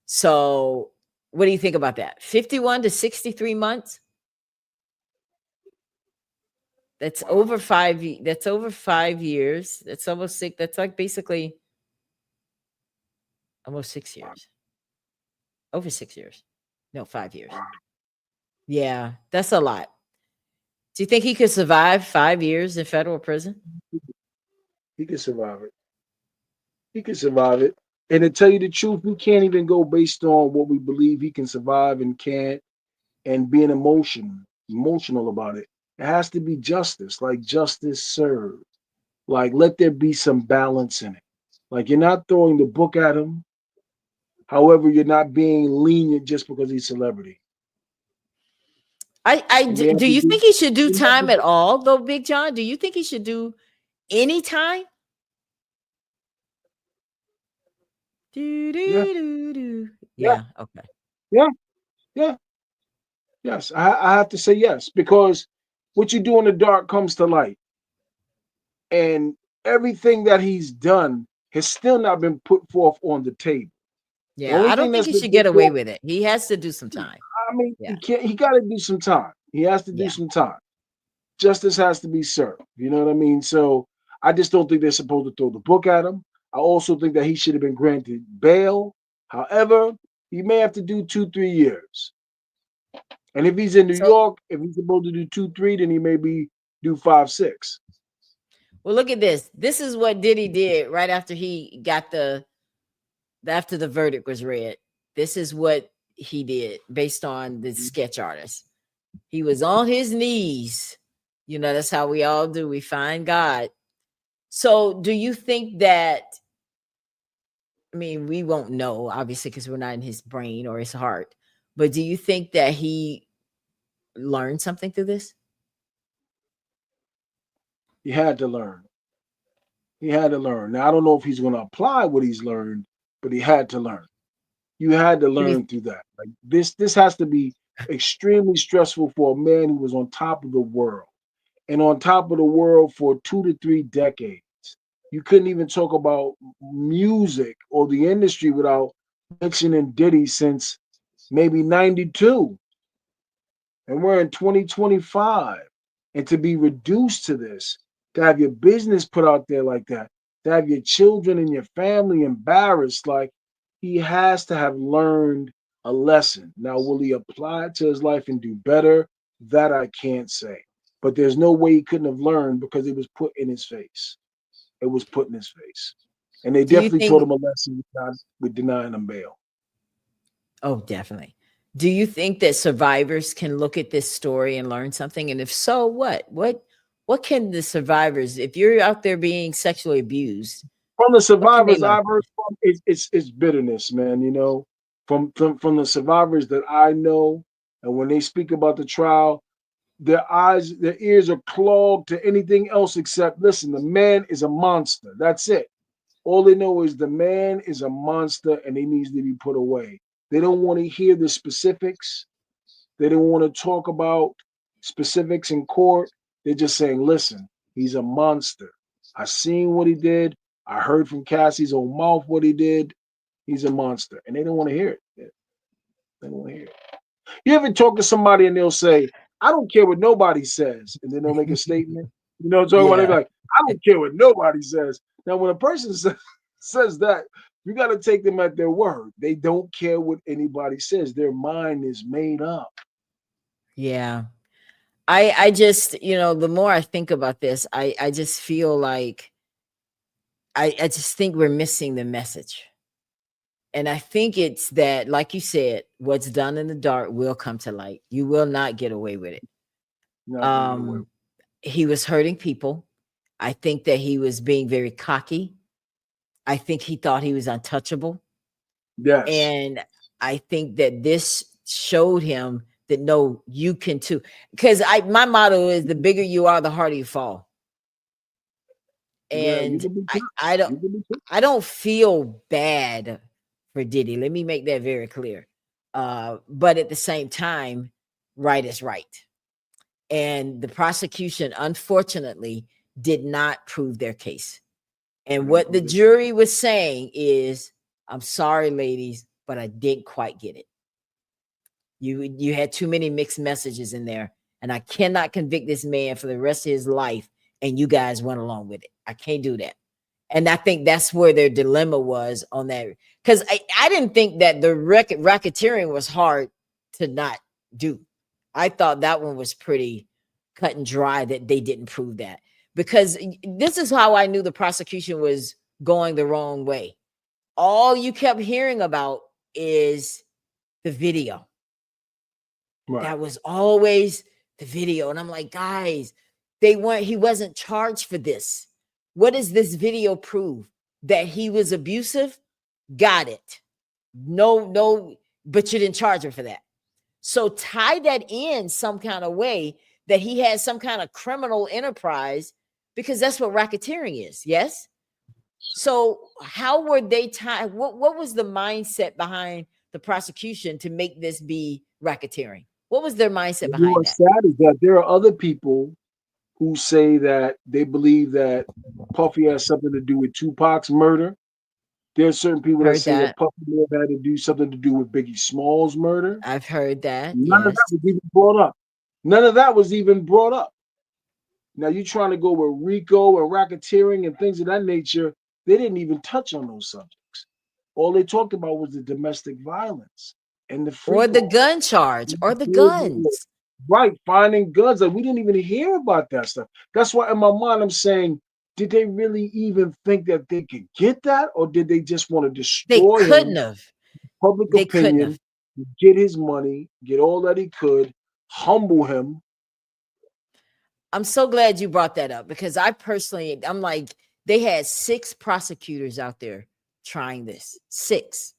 So, what do you think about that? 51 to 63 months? That's over Wow. 5 that's over 5 years. That's almost 6, that's like basically almost 6 Wow. years. Over 6 years. No, 5 years. Wow. Yeah, that's a lot. Do you think he could survive 5 years in federal prison? He can survive it. He can survive it. And to tell you the truth, we can't even go based on what we believe he can survive and can't and being emotional about it. It has to be justice, like justice served. Like let there be some balance in it. Like you're not throwing the book at him. However, you're not being lenient just because he's a celebrity. And we have Do to you do think he should do we have to time at all though, Big John? Do you think he should do any time? Do, yeah, do, do, do. yeah, Yeah, okay. yeah, yeah. Yes, I have to say yes because what you do in the dark comes to light, and everything that he's done has still not been put forth on the table. The Yeah, only I don't thing think that's he been should put get away forth, with it. He has to do some time. I mean, Yeah, he can't. He got to do some time. He has to do yeah. some time. Justice has to be served. You know what I mean? So I just don't think they're supposed to throw the book at him. I also think that he should have been granted bail. However, he may have to do 2, 3 years. And if he's in New So, York, if he's supposed to do 2, 3, then he maybe do 5, 6. well, look at this. This is what Diddy did right after he got after the verdict was read. This is what he did based on the sketch artist. He was on his knees. You know, that's how we all do. We find God. So, do you think that? I mean, we won't know, obviously, because we're not in his brain or his heart. But do you think that he learned something through this? He had to learn. He had to learn. Now I don't know if he's going to apply what he's learned, but he had to learn. You had to What do you learn through that. Like this has to be extremely stressful for a man who was on top of the world and on top of the world for 2 to 3 decades. You couldn't even talk about music or the industry without mentioning Diddy since maybe 92. And we're in 2025. And to be reduced to this, to have your business put out there like that, to have your children and your family embarrassed, like he has to have learned a lesson. Now, will he apply it to his life and do better? That I can't say. But there's no way he couldn't have learned because it was put in his face. It was put in his face. And they Do you definitely taught think? him a lesson with denying him bail. Oh, definitely. Do you think that survivors can look at this story and learn something? And if so, what? What can the survivors, if you're out there being sexually abused, From the what can they survivors learn I've from heard it? from, it's bitterness, man. You know, from the survivors that I know, and when they speak about the trial, their ears are clogged to anything else except listen. The man is a monster. That's it. All they know is the man is a monster and he needs to be put away. They don't want to hear the specifics. They don't want to talk about specifics in court. They're just saying, listen, he's a monster. I seen what he did. I heard from Cassie's own mouth what he did. He's a monster. And they don't want to hear it. They don't want to hear it. You ever talk to somebody and they'll say, I don't care what nobody says. And then they'll make a statement. You know what I'm talking about? They're Yeah. like, I don't care what nobody says. Now, when a person says that, you got to take them at their word. They don't care what anybody says. Their mind is made up. Yeah. I just, the more I think about this, I just feel like I just think we're missing the message. And I think it's that, like you said, what's done in the dark will come to light. You will not get away with it. You're not going to get away with Um, he was hurting people. I think that he was being very cocky. I think he thought he was untouchable. it. Yes. And I think that this showed him that no, you can too. Because my motto is the bigger you are, the harder you fall. Yeah, you And can be I, touched. I don't You can be touched. I don't feel bad for Diddy. Let me make that very clear. But at the same time, right is right. And the prosecution, unfortunately, did not prove their case. They And didn't what the prove it. jury was saying is, I'm sorry, ladies, but I didn't quite get it. You had too many mixed messages in there, and I cannot convict this man for the rest of his life. And you guys went along with it. I can't do that. And I think that's where their dilemma was on that. Because I didn't think that the racketeering was hard to not do. I thought that one was pretty cut and dry that they didn't prove that. Because this is how I knew the prosecution was going the wrong way. All you kept hearing about is the video. Right. That was always the video. And I'm like, guys, he wasn't charged for this. What does this video prove? That he was abusive? Got it. No, but you didn't charge him for that. So tie that in some kind of way that he had some kind of criminal enterprise, because that's what racketeering is. Yes. So how were they tied? What was the mindset behind the prosecution to make this be racketeering? What was their mindset You know behind what's that? sad is that there are other people who say that they believe that Puffy has something to do with Tupac's murder. There's certain people that Heard say that that. Puffy may have had to do something to do with Biggie Small's murder. I've heard that. None of that Yes. was even brought up. None of that was even brought up. Now you're trying to go with Rico and racketeering and things of that nature. They didn't even touch on those subjects. All they talked about was the domestic violence and the Or freak the off. gun charge or the guns. Right, finding guns. Like we didn't even hear about that stuff. That's why in my mind I'm saying, did they really even think that they could get that, or did they just want to They destroy couldn't him? have. Public They couldn't have. opinion, get his money, get all that he could, humble him. I'm so glad you brought that up, because I personally, I'm like, they had 6 prosecutors out there trying this. 6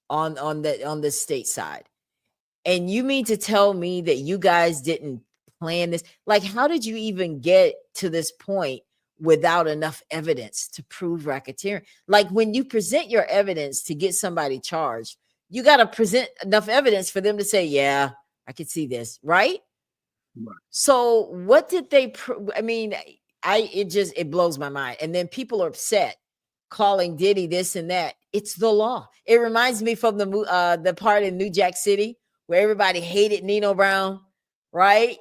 on the state side. And you mean to tell me that you guys didn't plan this? Like, how did you even get to this point without enough evidence to prove racketeering? Like, when you present your evidence to get somebody charged, you got to present enough evidence for them to say, yeah, I can see this, right? Right. So what did they I mean, it blows my mind. And then people are upset, calling Diddy this and that. It's the law. It reminds me from the part in New Jack City where everybody hated Nino Brown, right?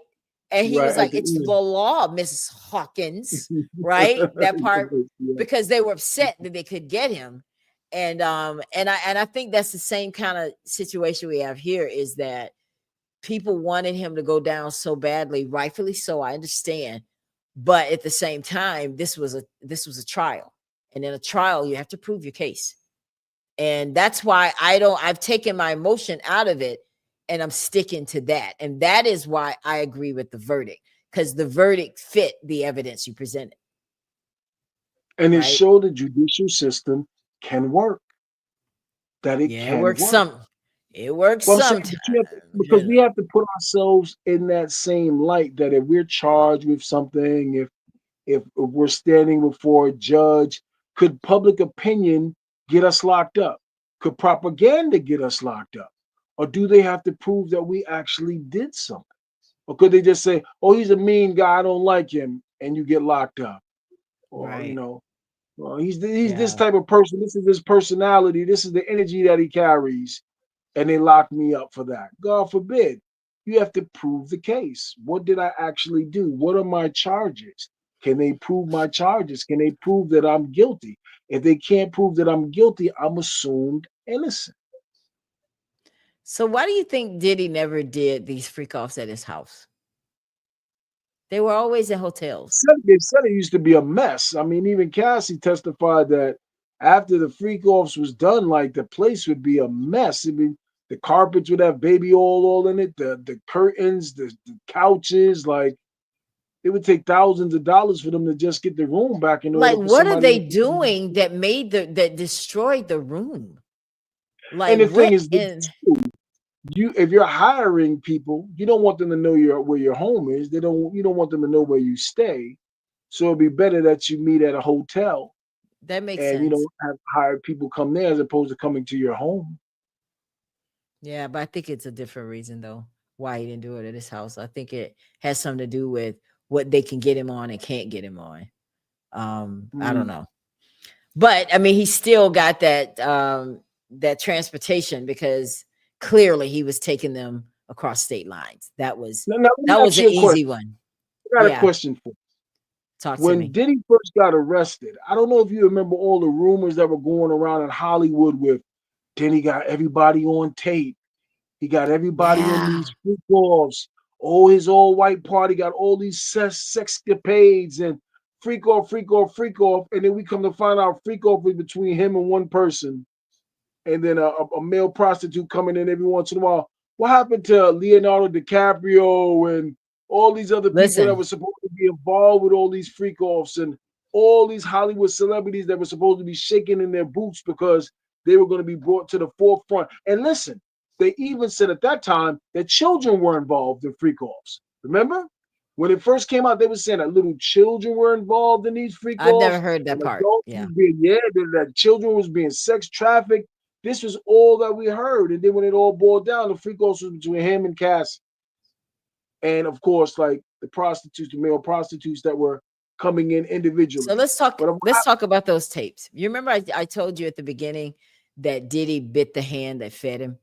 And he Right was at like, the it's the end. law, Mrs. Hawkins, right? That part, Yeah. because they were upset that they could get him. And I think that's the same kind of situation we have here, is that people wanted him to go down so badly, rightfully so. I understand, but at the same time, this was a trial. And in a trial, you have to prove your case. And that's why I've taken my emotion out of it and I'm sticking to that. And that is why I agree with the verdict, because the verdict fit the evidence you presented. And it Right. showed the judicial system can work, that it Yeah, it can works work. some. It works But I'm saying, sometimes, but you have to, you because we know. have to put ourselves in that same light that if we're charged with something, if we're standing before a judge, could public opinion get us locked up? Could propaganda get us locked up? Or do they have to prove that we actually did something? Or could they just say, "Oh, he's a mean guy, I don't like him," and you get locked up? Or Right. well, he's this Yeah. type of person. This is his personality. This is the energy that he carries, and they lock me up for that. God forbid. You have to prove the case. What did I actually do? What are my charges? Can they prove my charges? Can they prove that I'm guilty? If they can't prove that I'm guilty, I'm assumed innocent. So why do you think Diddy never did these freak offs at his house? They were always in hotels. They said it used to be a mess. I mean, even Cassie testified that after the freak offs was done, like the place would be a mess. I mean, the carpets would have baby oil all in it, the curtains, the couches, like it would take thousands of dollars for them to just get the room back in Like, order for what are somebody they to come doing in. that made that destroyed the room? Like, And the thing what is this in too, you if you're hiring people, you don't want them to know where your home is. You don't want them to know where you stay. So it'd be better that you meet at a hotel that makes and sense. have hired people come there as opposed to coming to your home. Yeah, but I think it's a different reason though why he didn't do it at his house. I think it has something to do with what they can get him on and can't get him on. I don't Mm. know. But I mean, he still got that transportation because clearly he was taking them across state lines. Now let me That was ask an you a question. easy one. I got a Yeah, question for you. talk to When me. Diddy first got arrested, I don't know if you remember all the rumors that were going around in Hollywood with Diddy got everybody on tape. He got everybody in Yeah. these freak offs. Oh, his all white party got all these sexcapades and freak off, freak off, freak off. And then we come to find out freak off is between him and one person. And then a male prostitute coming in every once in a while. What happened to Leonardo DiCaprio and all these other people that Listen, were supposed to be involved with all these freak offs and all these Hollywood celebrities that were supposed to be shaking in their boots because they were going to be brought to the forefront? And listen, they even said at that time that children were involved in freak offs. Remember? When it first came out, they were saying that little children were involved in these freak I've never offs heard that and part. adults Yeah. was being, yeah, that children was being sex trafficked. This was all that we heard. And then when it all boiled down, the freak offs was between him and Cassie. And of course, like the prostitutes, the male prostitutes that were coming in So individually. But let's talk about those tapes. You remember I told you at the beginning that Diddy bit the hand that fed him? yes,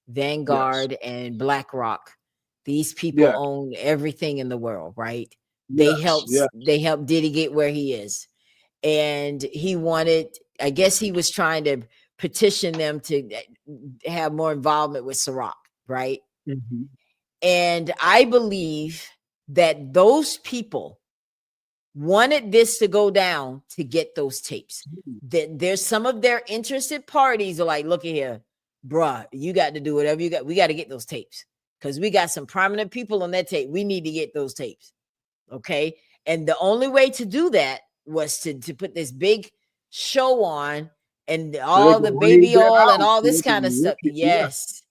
Vanguard and BlackRock. These people yes, own everything in the world, right? yes, yes. They helped Diddy get where he is. And he wanted, I guess he was trying to petition them to have more involvement with Ciroc, right? Mhm. And I believe that those people wanted this to go down to get those tapes. That there's some of their interested parties are like, look at here, bruh, you got to do whatever you got. We got to get those tapes because we got some prominent people on that tape. We need to get those tapes. Okay. And the only way to do that was to put this big show on and So they all could the raid baby that oil and house. all So this they could kind of stuff. wreck it. Yeah, Yes.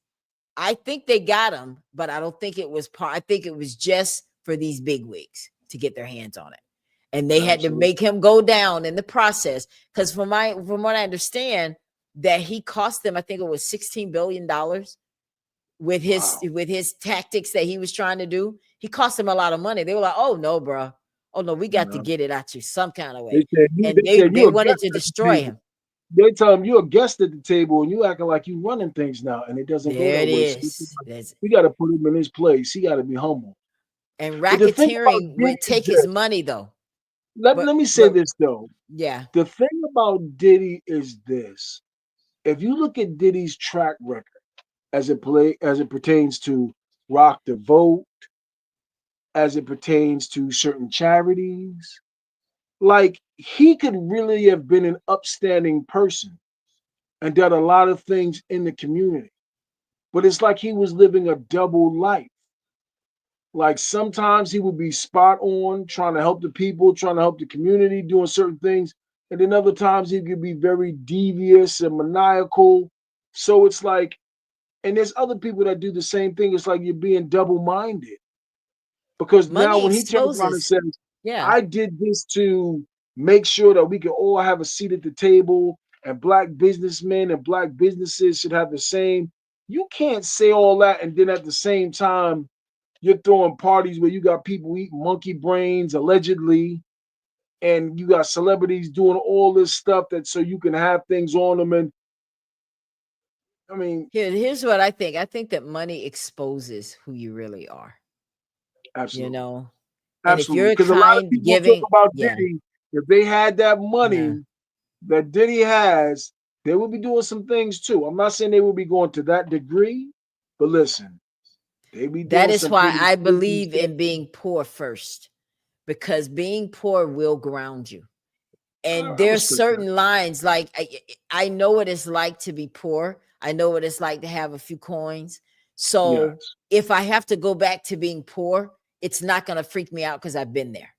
I think they got him, but I don't think it was part. I think it was just for these big wigs to get their hands on it, and they had to absolutely. make him go down in the process. Because from what I understand, that he cost them, I think it was $16 billion Wow. with his tactics that he was trying to do. He cost them a lot of money. They were like, "Oh no, bro. Oh no, we got to No. get it at you some kind of They way," said you. and They said you they a wanted guest to at the destroy table. him. They tell him you're a guest at the table and you acting like you running things now, and it doesn't go There that it way. So is. That's we got to put him in his place. He got to be humble. and But the thing about racketeering Diddy would is take his this. money though. Let But me say this though. yeah, The thing about Diddy is this. If you look at Diddy's track record as it pertains to Rock the Vote, as it pertains to certain charities, Like he could really have been an upstanding person and done a lot of things in the community. But it's like he was living a double life. Like sometimes he would be spot on, trying to help the people, trying to help the community, doing certain things. And then other times he could be very devious and maniacal. So it's like, and there's other people that do the same thing. It's like you're being double minded. Because now Money when he turns around and exposes. says, Yeah. I did this to make sure that we can all have a seat at the table and black businessmen and black businesses should have the same, you can't say all that and then at the same time you're throwing parties where you got people eating monkey brains allegedly, and you got celebrities doing all this stuff that so you can have things on them. And I mean, Here's what I think. I think that money exposes who you really are, you absolutely, know? And if absolutely. you're Because a lot of kind, people talk giving, about yeah, Diddy. If they had that yeah. money that Diddy has, they will be doing some things too. I'm not saying they will be going to that degree, but listen, they be That doing is some why pretty I sneaky believe stuff. in being poor first, because being poor will ground you. And I there's respect that. certain lines like I know what it's like to be poor. I know what it's like to have a few coins. So Yes, if I have to go back to being poor, it's not going to freak me out because I've been there.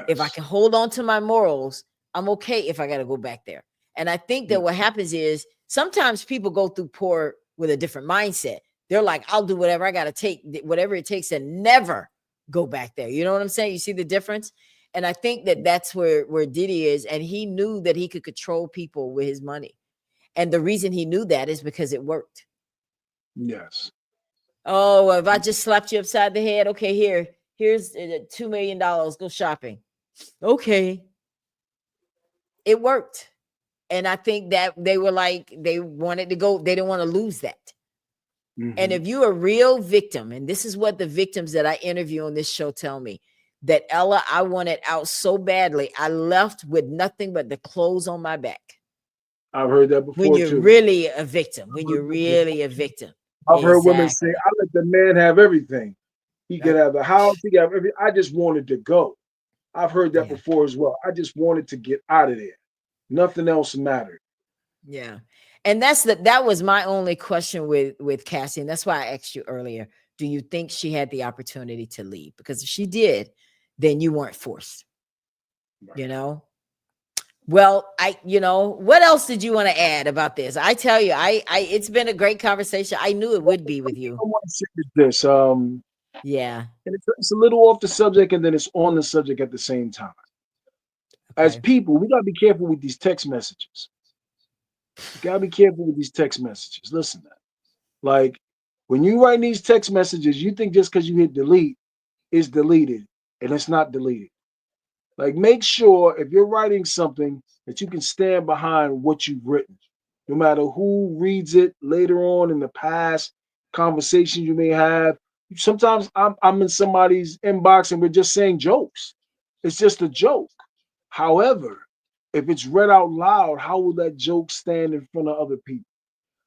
If I yes, can hold on to my morals, I'm okay if I got to go back there. And I think that yes, what happens is sometimes people go through poor with a different mindset. They're like, I'll do whatever I got to take, whatever it takes, and never go back there. You know what I'm saying? You see the difference? And I think that that's where Diddy is, and he knew that he could control people with his money. And the reason he knew that is because it worked. yes. Oh, well, if I just slapped you upside the head, okay, here's $2 million. Go shopping. Okay, it worked. And I think that they were like, they wanted to go, they didn't want to lose that. And Hmm. if you're a real victim, and this is what the victims that I interview on this show tell me, that Ella, I wanted out so badly, I left with nothing but the clothes on my back. I've heard that When before you're too. really a victim, when I've heard you're that before really a too. victim. I've heard women say, Exactly. "I let the man have everything. He Uh, could have the house. He could have everything. I just wanted to go." I've heard that yeah. before as well. I just wanted to get out of there. Nothing else mattered. Yeah. And that was my only question with Cassie. And that's why I asked you earlier. Do you think she had the opportunity to leave? Because if she did, then you weren't forced, you Right. know? Well, what else did you want to add about this? I tell you, I it's been a great conversation. I knew it would be with you. I want to say this. Yeah. And it's a little off the subject, and then it's on the subject at the same time. As Okay. people, we gotta be careful with these text messages. You gotta be careful with these text messages. Listen, man. Like when you write these text messages, you think just because you hit delete, it's deleted, and it's not deleted. Like, make sure if you're writing something that you can stand behind what you've written, no matter who reads it later on in the past, conversations you may have. Sometimes I'm in somebody's inbox and we're just saying jokes. It's just a joke. However, if it's read out loud, how will that joke stand in front of other people?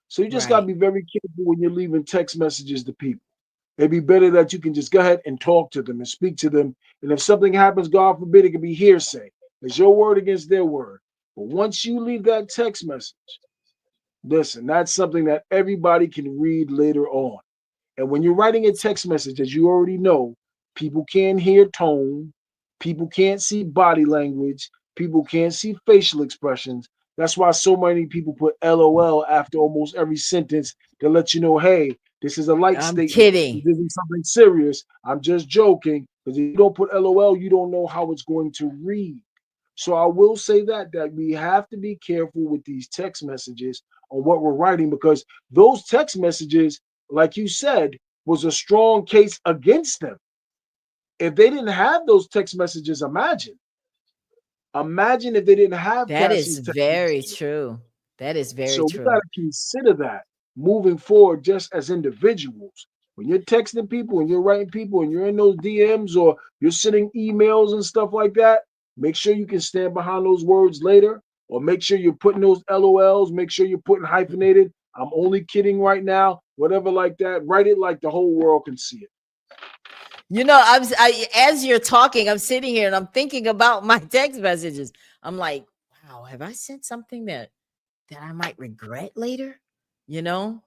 So you just got to Right. be very careful when you're leaving text messages to people. It'd be better that you can just go ahead and talk to them and speak to them. And if something happens, God forbid, it could be hearsay. It's your word against their word. But once you leave that text message, listen, that's something that everybody can read later on. And when you're writing a text message, as you already know, people can't hear tone, people can't see body language, people can't see facial expressions. That's why so many people put LOL after almost every sentence to let you know, hey, this is a light I'm statement. kidding. This isn't something serious. I'm just joking. Because if you don't put LOL, you don't know how it's going to read. So I will say that we have to be careful with these text messages on what we're writing because those text messages, like you said, was a strong case against them. If they didn't have those text messages, imagine if they didn't have That is Cassie's text very messages. true. That is very So we got true. to consider that moving forward, just as individuals. When you're texting people and you're writing people and you're in those DMs or you're sending emails and stuff like that, make sure you can stand behind those words later, or make sure you're putting those LOLs, make sure you're putting hyphenated. I'm only kidding right now, whatever like that. Write it like the whole world can see it. as you're talking, I'm sitting here and I'm thinking about my text messages. I'm like, wow, have I sent something that I might regret later? You know,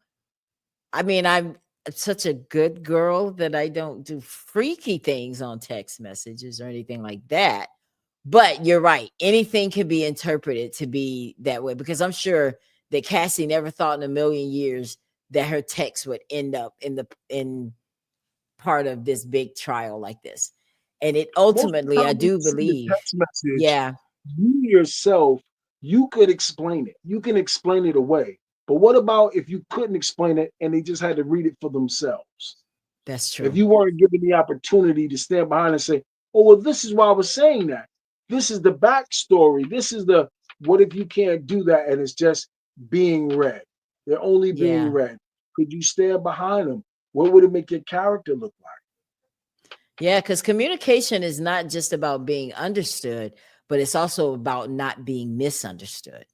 I mean, I'm such a good girl that I don't do freaky things on text messages or anything like that. But you're right. Anything can be interpreted to be that way because I'm sure that Cassie never thought in a million years that her text would end up in part of this big trial like this. And it Most of the ultimately, I time when do you send a believe, text message, yeah, you yourself, you could explain it. You can explain it away. But what about if you couldn't explain it and they just had to read it for themselves? that's If true. you weren't given the opportunity to stand behind and say, oh, well, this is why I was saying that. This is the backstory. This is the what if you can't do that and it's just being read? They're only being Yeah. read. Could you stand behind them? What would it make your character look Yeah. Because communication is not just about being understood, but it's also about not being misunderstood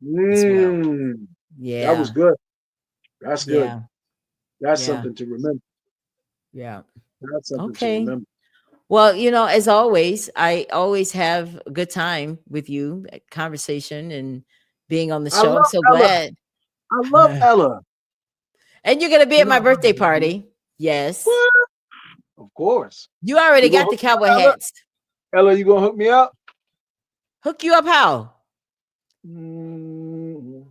like? as well. That was Yeah. good. That's good. Yeah. That's Yeah. something to remember. Yeah. That's something to Okay. remember. Well, as always, I always have a good time with you, conversation and being on the I show. I'm love so Ella. glad. I love And Ella. you're going to be You at know, my birthday party. Yes. what? Of course. You already You gonna got the hook me cowboy up, Ella? hats. Ella, you gonna hook me up? Hook you up how? Mm-hmm,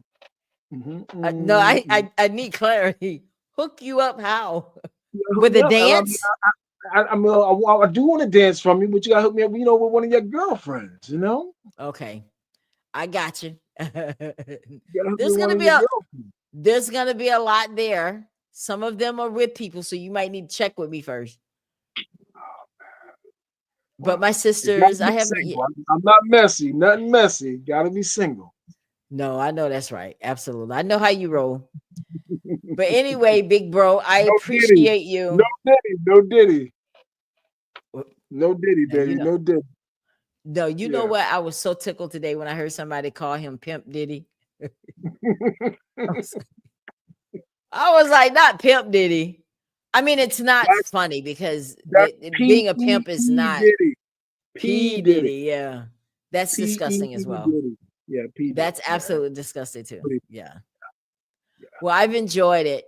No, I, mm-hmm. I I need clarity. Hook you up how? You gotta hook With me a up, Ella. dance? I do want to dance from you, but you gotta hook me up, with one of your girlfriends, you know? Okay. I got you. You gotta hook me there's with one gonna of be your a girlfriends. there's gonna be a lot there. Some of them are with people, so you might need to check with me first. But my Wow. It gotta sisters, be I have single. I'm not messy, nothing messy. Gotta be single. no, I know that's right. Absolutely. I know how you roll. But anyway, big bro, I No Diddy. appreciate No you. Diddy. No Diddy. W- No Diddy, Now baby. No Diddy. no, you know Yeah. what? I was so tickled today when I heard somebody call him Pimp Diddy. I was like, not Pimp Diddy. I mean, it's not that's funny because that's P being a E pimp is E not Diddy. P P Diddy. Diddy. Yeah, that's P E disgusting E as well. Diddy. Yeah, P Diddy. That's Yeah. absolutely disgusting too. Pretty, Yeah. yeah. Well, I've enjoyed it.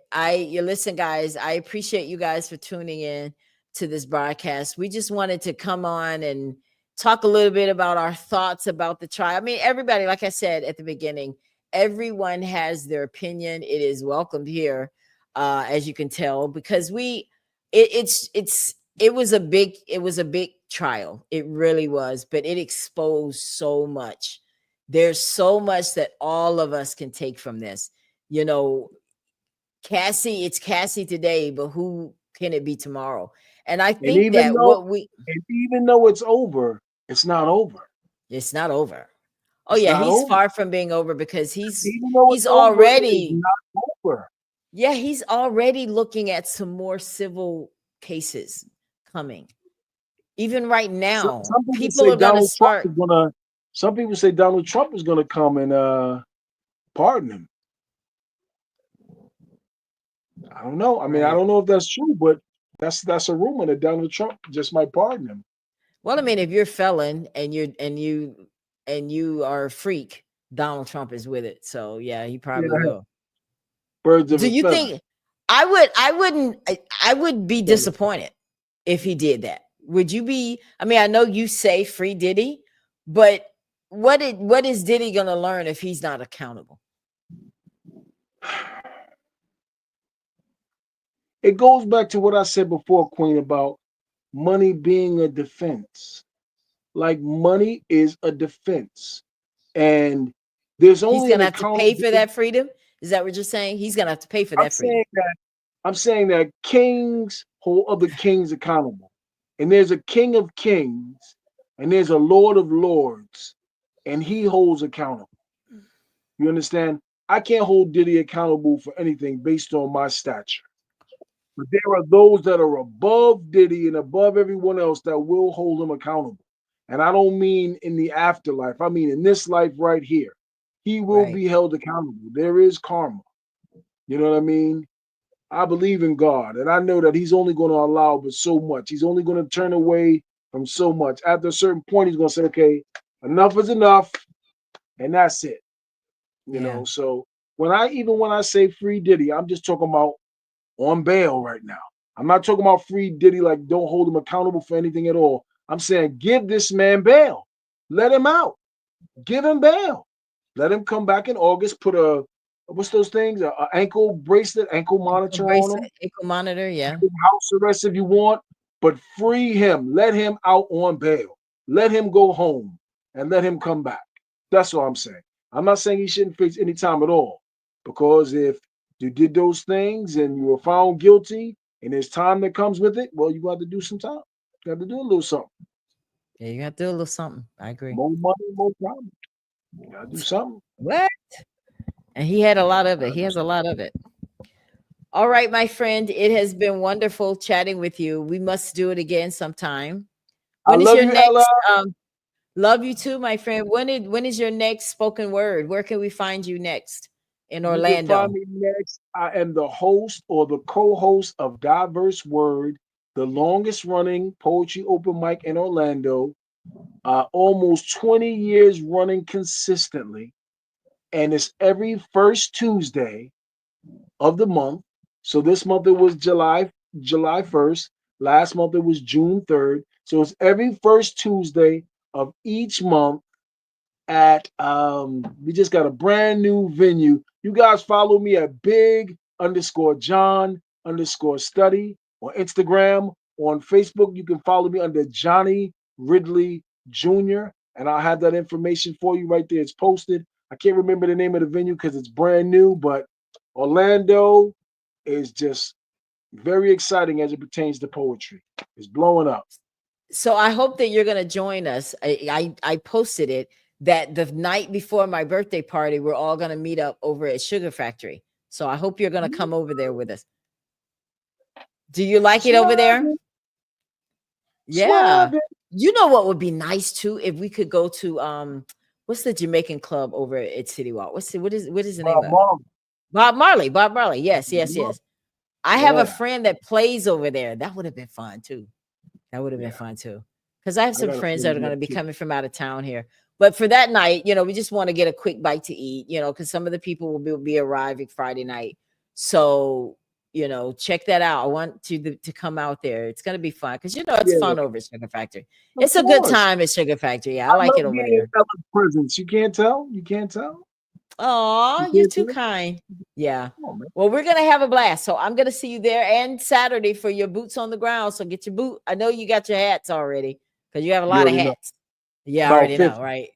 You listen, guys. I appreciate you guys for tuning in to this broadcast. We just wanted to come on and talk a little bit about our thoughts about the trial. I mean, everybody, like I said at the beginning, everyone has their opinion. It is welcomed here, as you can tell, because it was a big trial. It really was, but it exposed so much. There's so much that all of us can take from this. you know it's Cassie today, but who can it be tomorrow? And I And think that even though it's over, it's not over. it's not over. Oh It's yeah, not he's over. far from being over because Even though he's it's over, it is already not over. yeah, he's already looking at some more civil cases coming. Even right So, now, some people people say are going to Donald Trump start is gonna. Some people say Donald Trump is gonna come and pardon him. I don't know. I mean, I right. don't know if that's true, but that's a rumor that Donald Trump just might pardon him. Well, I mean, if you're a felon and you are a freak, Donald Trump is with it. So yeah, he probably Yeah, will. birds of Do a you feather. think I would be disappointed if he did that? Would you be? I mean, I know you say free Diddy, but what is Diddy going to learn if he's not accountable? It goes back to what I said before, Queen, about money being a defense. Like money is a defense, and there's He's only going an to have to pay for accountability. that freedom. Is that what you're saying? He's going to have to pay for I'm that freedom. saying that I'm saying that kings hold other kings accountable, and there's a king of kings, and there's a lord of lords, and he holds accountable. You understand? I can't hold Diddy accountable for anything based on my stature. But there are those that are above Diddy and above everyone else that will hold him accountable. And I don't mean in the afterlife, I mean in this life right here. He will Right. be held accountable. There is karma. You know what I mean? I believe in God, and I know that He's only going to allow but so much. He's only going to turn away from so much. After a certain point, He's going to say, "Okay, enough is enough," and that's it. Yeah. So when I say free Diddy, I'm just talking about on bail right now. I'm not talking about free Diddy like don't hold him accountable for anything at all. I'm saying give this man bail. Let him out. Give him bail. Let him come back in August. Put a what's those things? A ankle bracelet, ankle Ankle monitor on him. bracelet, ankle monitor. Yeah. House arrest if you want, but free him. Let him out on bail. Let him go home and let him come back. That's all I'm saying. I'm not saying he shouldn't face any time at all, because if you did those things and you were found guilty and there's time that comes with it, well, you got to do some time. You got to do a little something. Yeah, you got to do a little something. I agree. More money, more problem. You got to do something. What? And he had a lot of it. He has a lot of it. All right, my friend. It has been wonderful chatting with you. We must do it again sometime. I When is love your you, Ella. next love you too, my friend? When is your next spoken word? Where can we find you next in You can find Orlando? me next. I am the host or the co-host of Diverse Word, the longest running poetry open mic in Orlando. Almost 20 years running consistently. And it's every first Tuesday of the month. So this month it was July 1st. Last month it was June 3rd. So it's every first Tuesday of each month at we just got a brand new venue. You guys follow me at big_John_study on Instagram. On Facebook, you can follow me under Johnny Ridley Jr. And I'll have that information for you right there. It's posted. I can't remember the name of the venue because it's brand new, but Orlando is just very exciting as it pertains to poetry. It's blowing up. So I hope that you're going to join us. I posted it that the night before my birthday party, we're all going to meet up over at Sugar Factory. So I hope you're going to come over there with us. Do you like it over there? Yeah. Swabbing. You know what would be nice too if we could go to what's the Jamaican club over at City Walk? What is the name of it? Mom. Bob Marley. Bob Marley. Yes, yes, yes. I have a Yeah. friend that plays over there. That would have been fun too. That would have been Yeah. fun too. Because I have I some gotta friends figure that are going that to be too. coming from out of town here. But for that night, we just want to get a quick bite to eat, because some of the people will be arriving Friday night. So, check that out. I want you to come out there. It's going to be fun because, it's Yeah, fun over at Sugar Factory. of It's a good course. time at Sugar Factory. Yeah, I I like love it over being in there. Ella's presence. You can't tell? You can't tell? You Oh, you're can't too tell? kind. Yeah. Come on, man. Well, we're gonna have a blast. So I'm gonna see you there and Saturday for your boots on the ground. So get your boot. I know you got your hats already because you have a You lot of already know. hats. Yeah, I About already know, 50. right?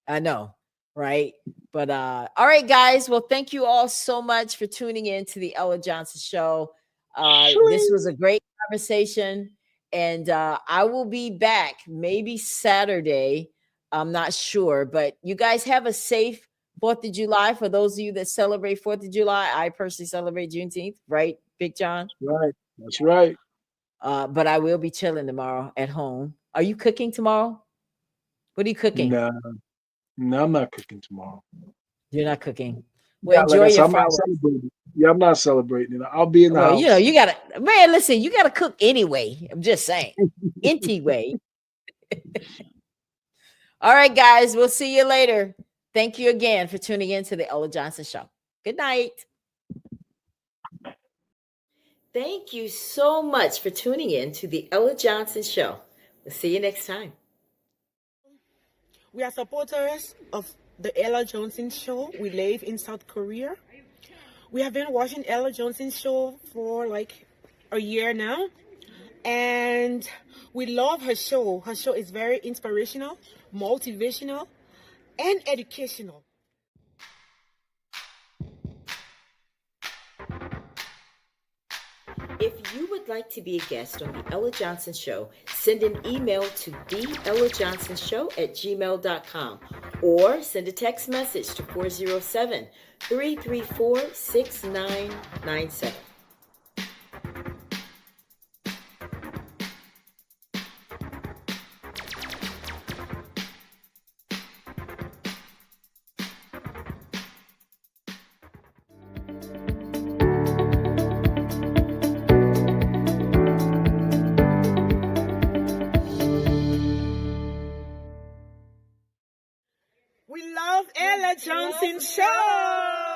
I know, right? But all right, guys. Well, thank you all so much for tuning in to the Ella Johnson Show. This was Shring. a great conversation, and I will be back maybe Saturday. I'm not sure, but you guys have a safe 4th of July. For those of you that celebrate 4th of July, I personally celebrate Juneteenth, right, Big John? Right. That's right. But I will be chilling tomorrow at home. Are you cooking tomorrow? What are you cooking? Nah, no, I'm not cooking tomorrow. You're not cooking. Well, Yeah, like enjoy I said, your I'm not fireworks. celebrating. Yeah, I'm not celebrating it. I'll be in the Well, house. you gotta, man, listen, you gotta cook anyway. I'm just saying. Anyway. All right, guys, we'll see you later. Thank you again for tuning in to the Ella Johnson Show. Good night. Thank you so much for tuning in to the Ella Johnson Show. We'll see you next time. We are supporters of the Ella Johnson Show. We live in South Korea. We have been watching Ella Johnson Show for like a year now. And we love her show. Her show is very inspirational, motivational, and educational. If you would like to be a guest on the Ella Johnson Show, send an email to theellajohnsonshow@gmail.com or send a text message to 407-334-6997. We love Ella Johnson Show.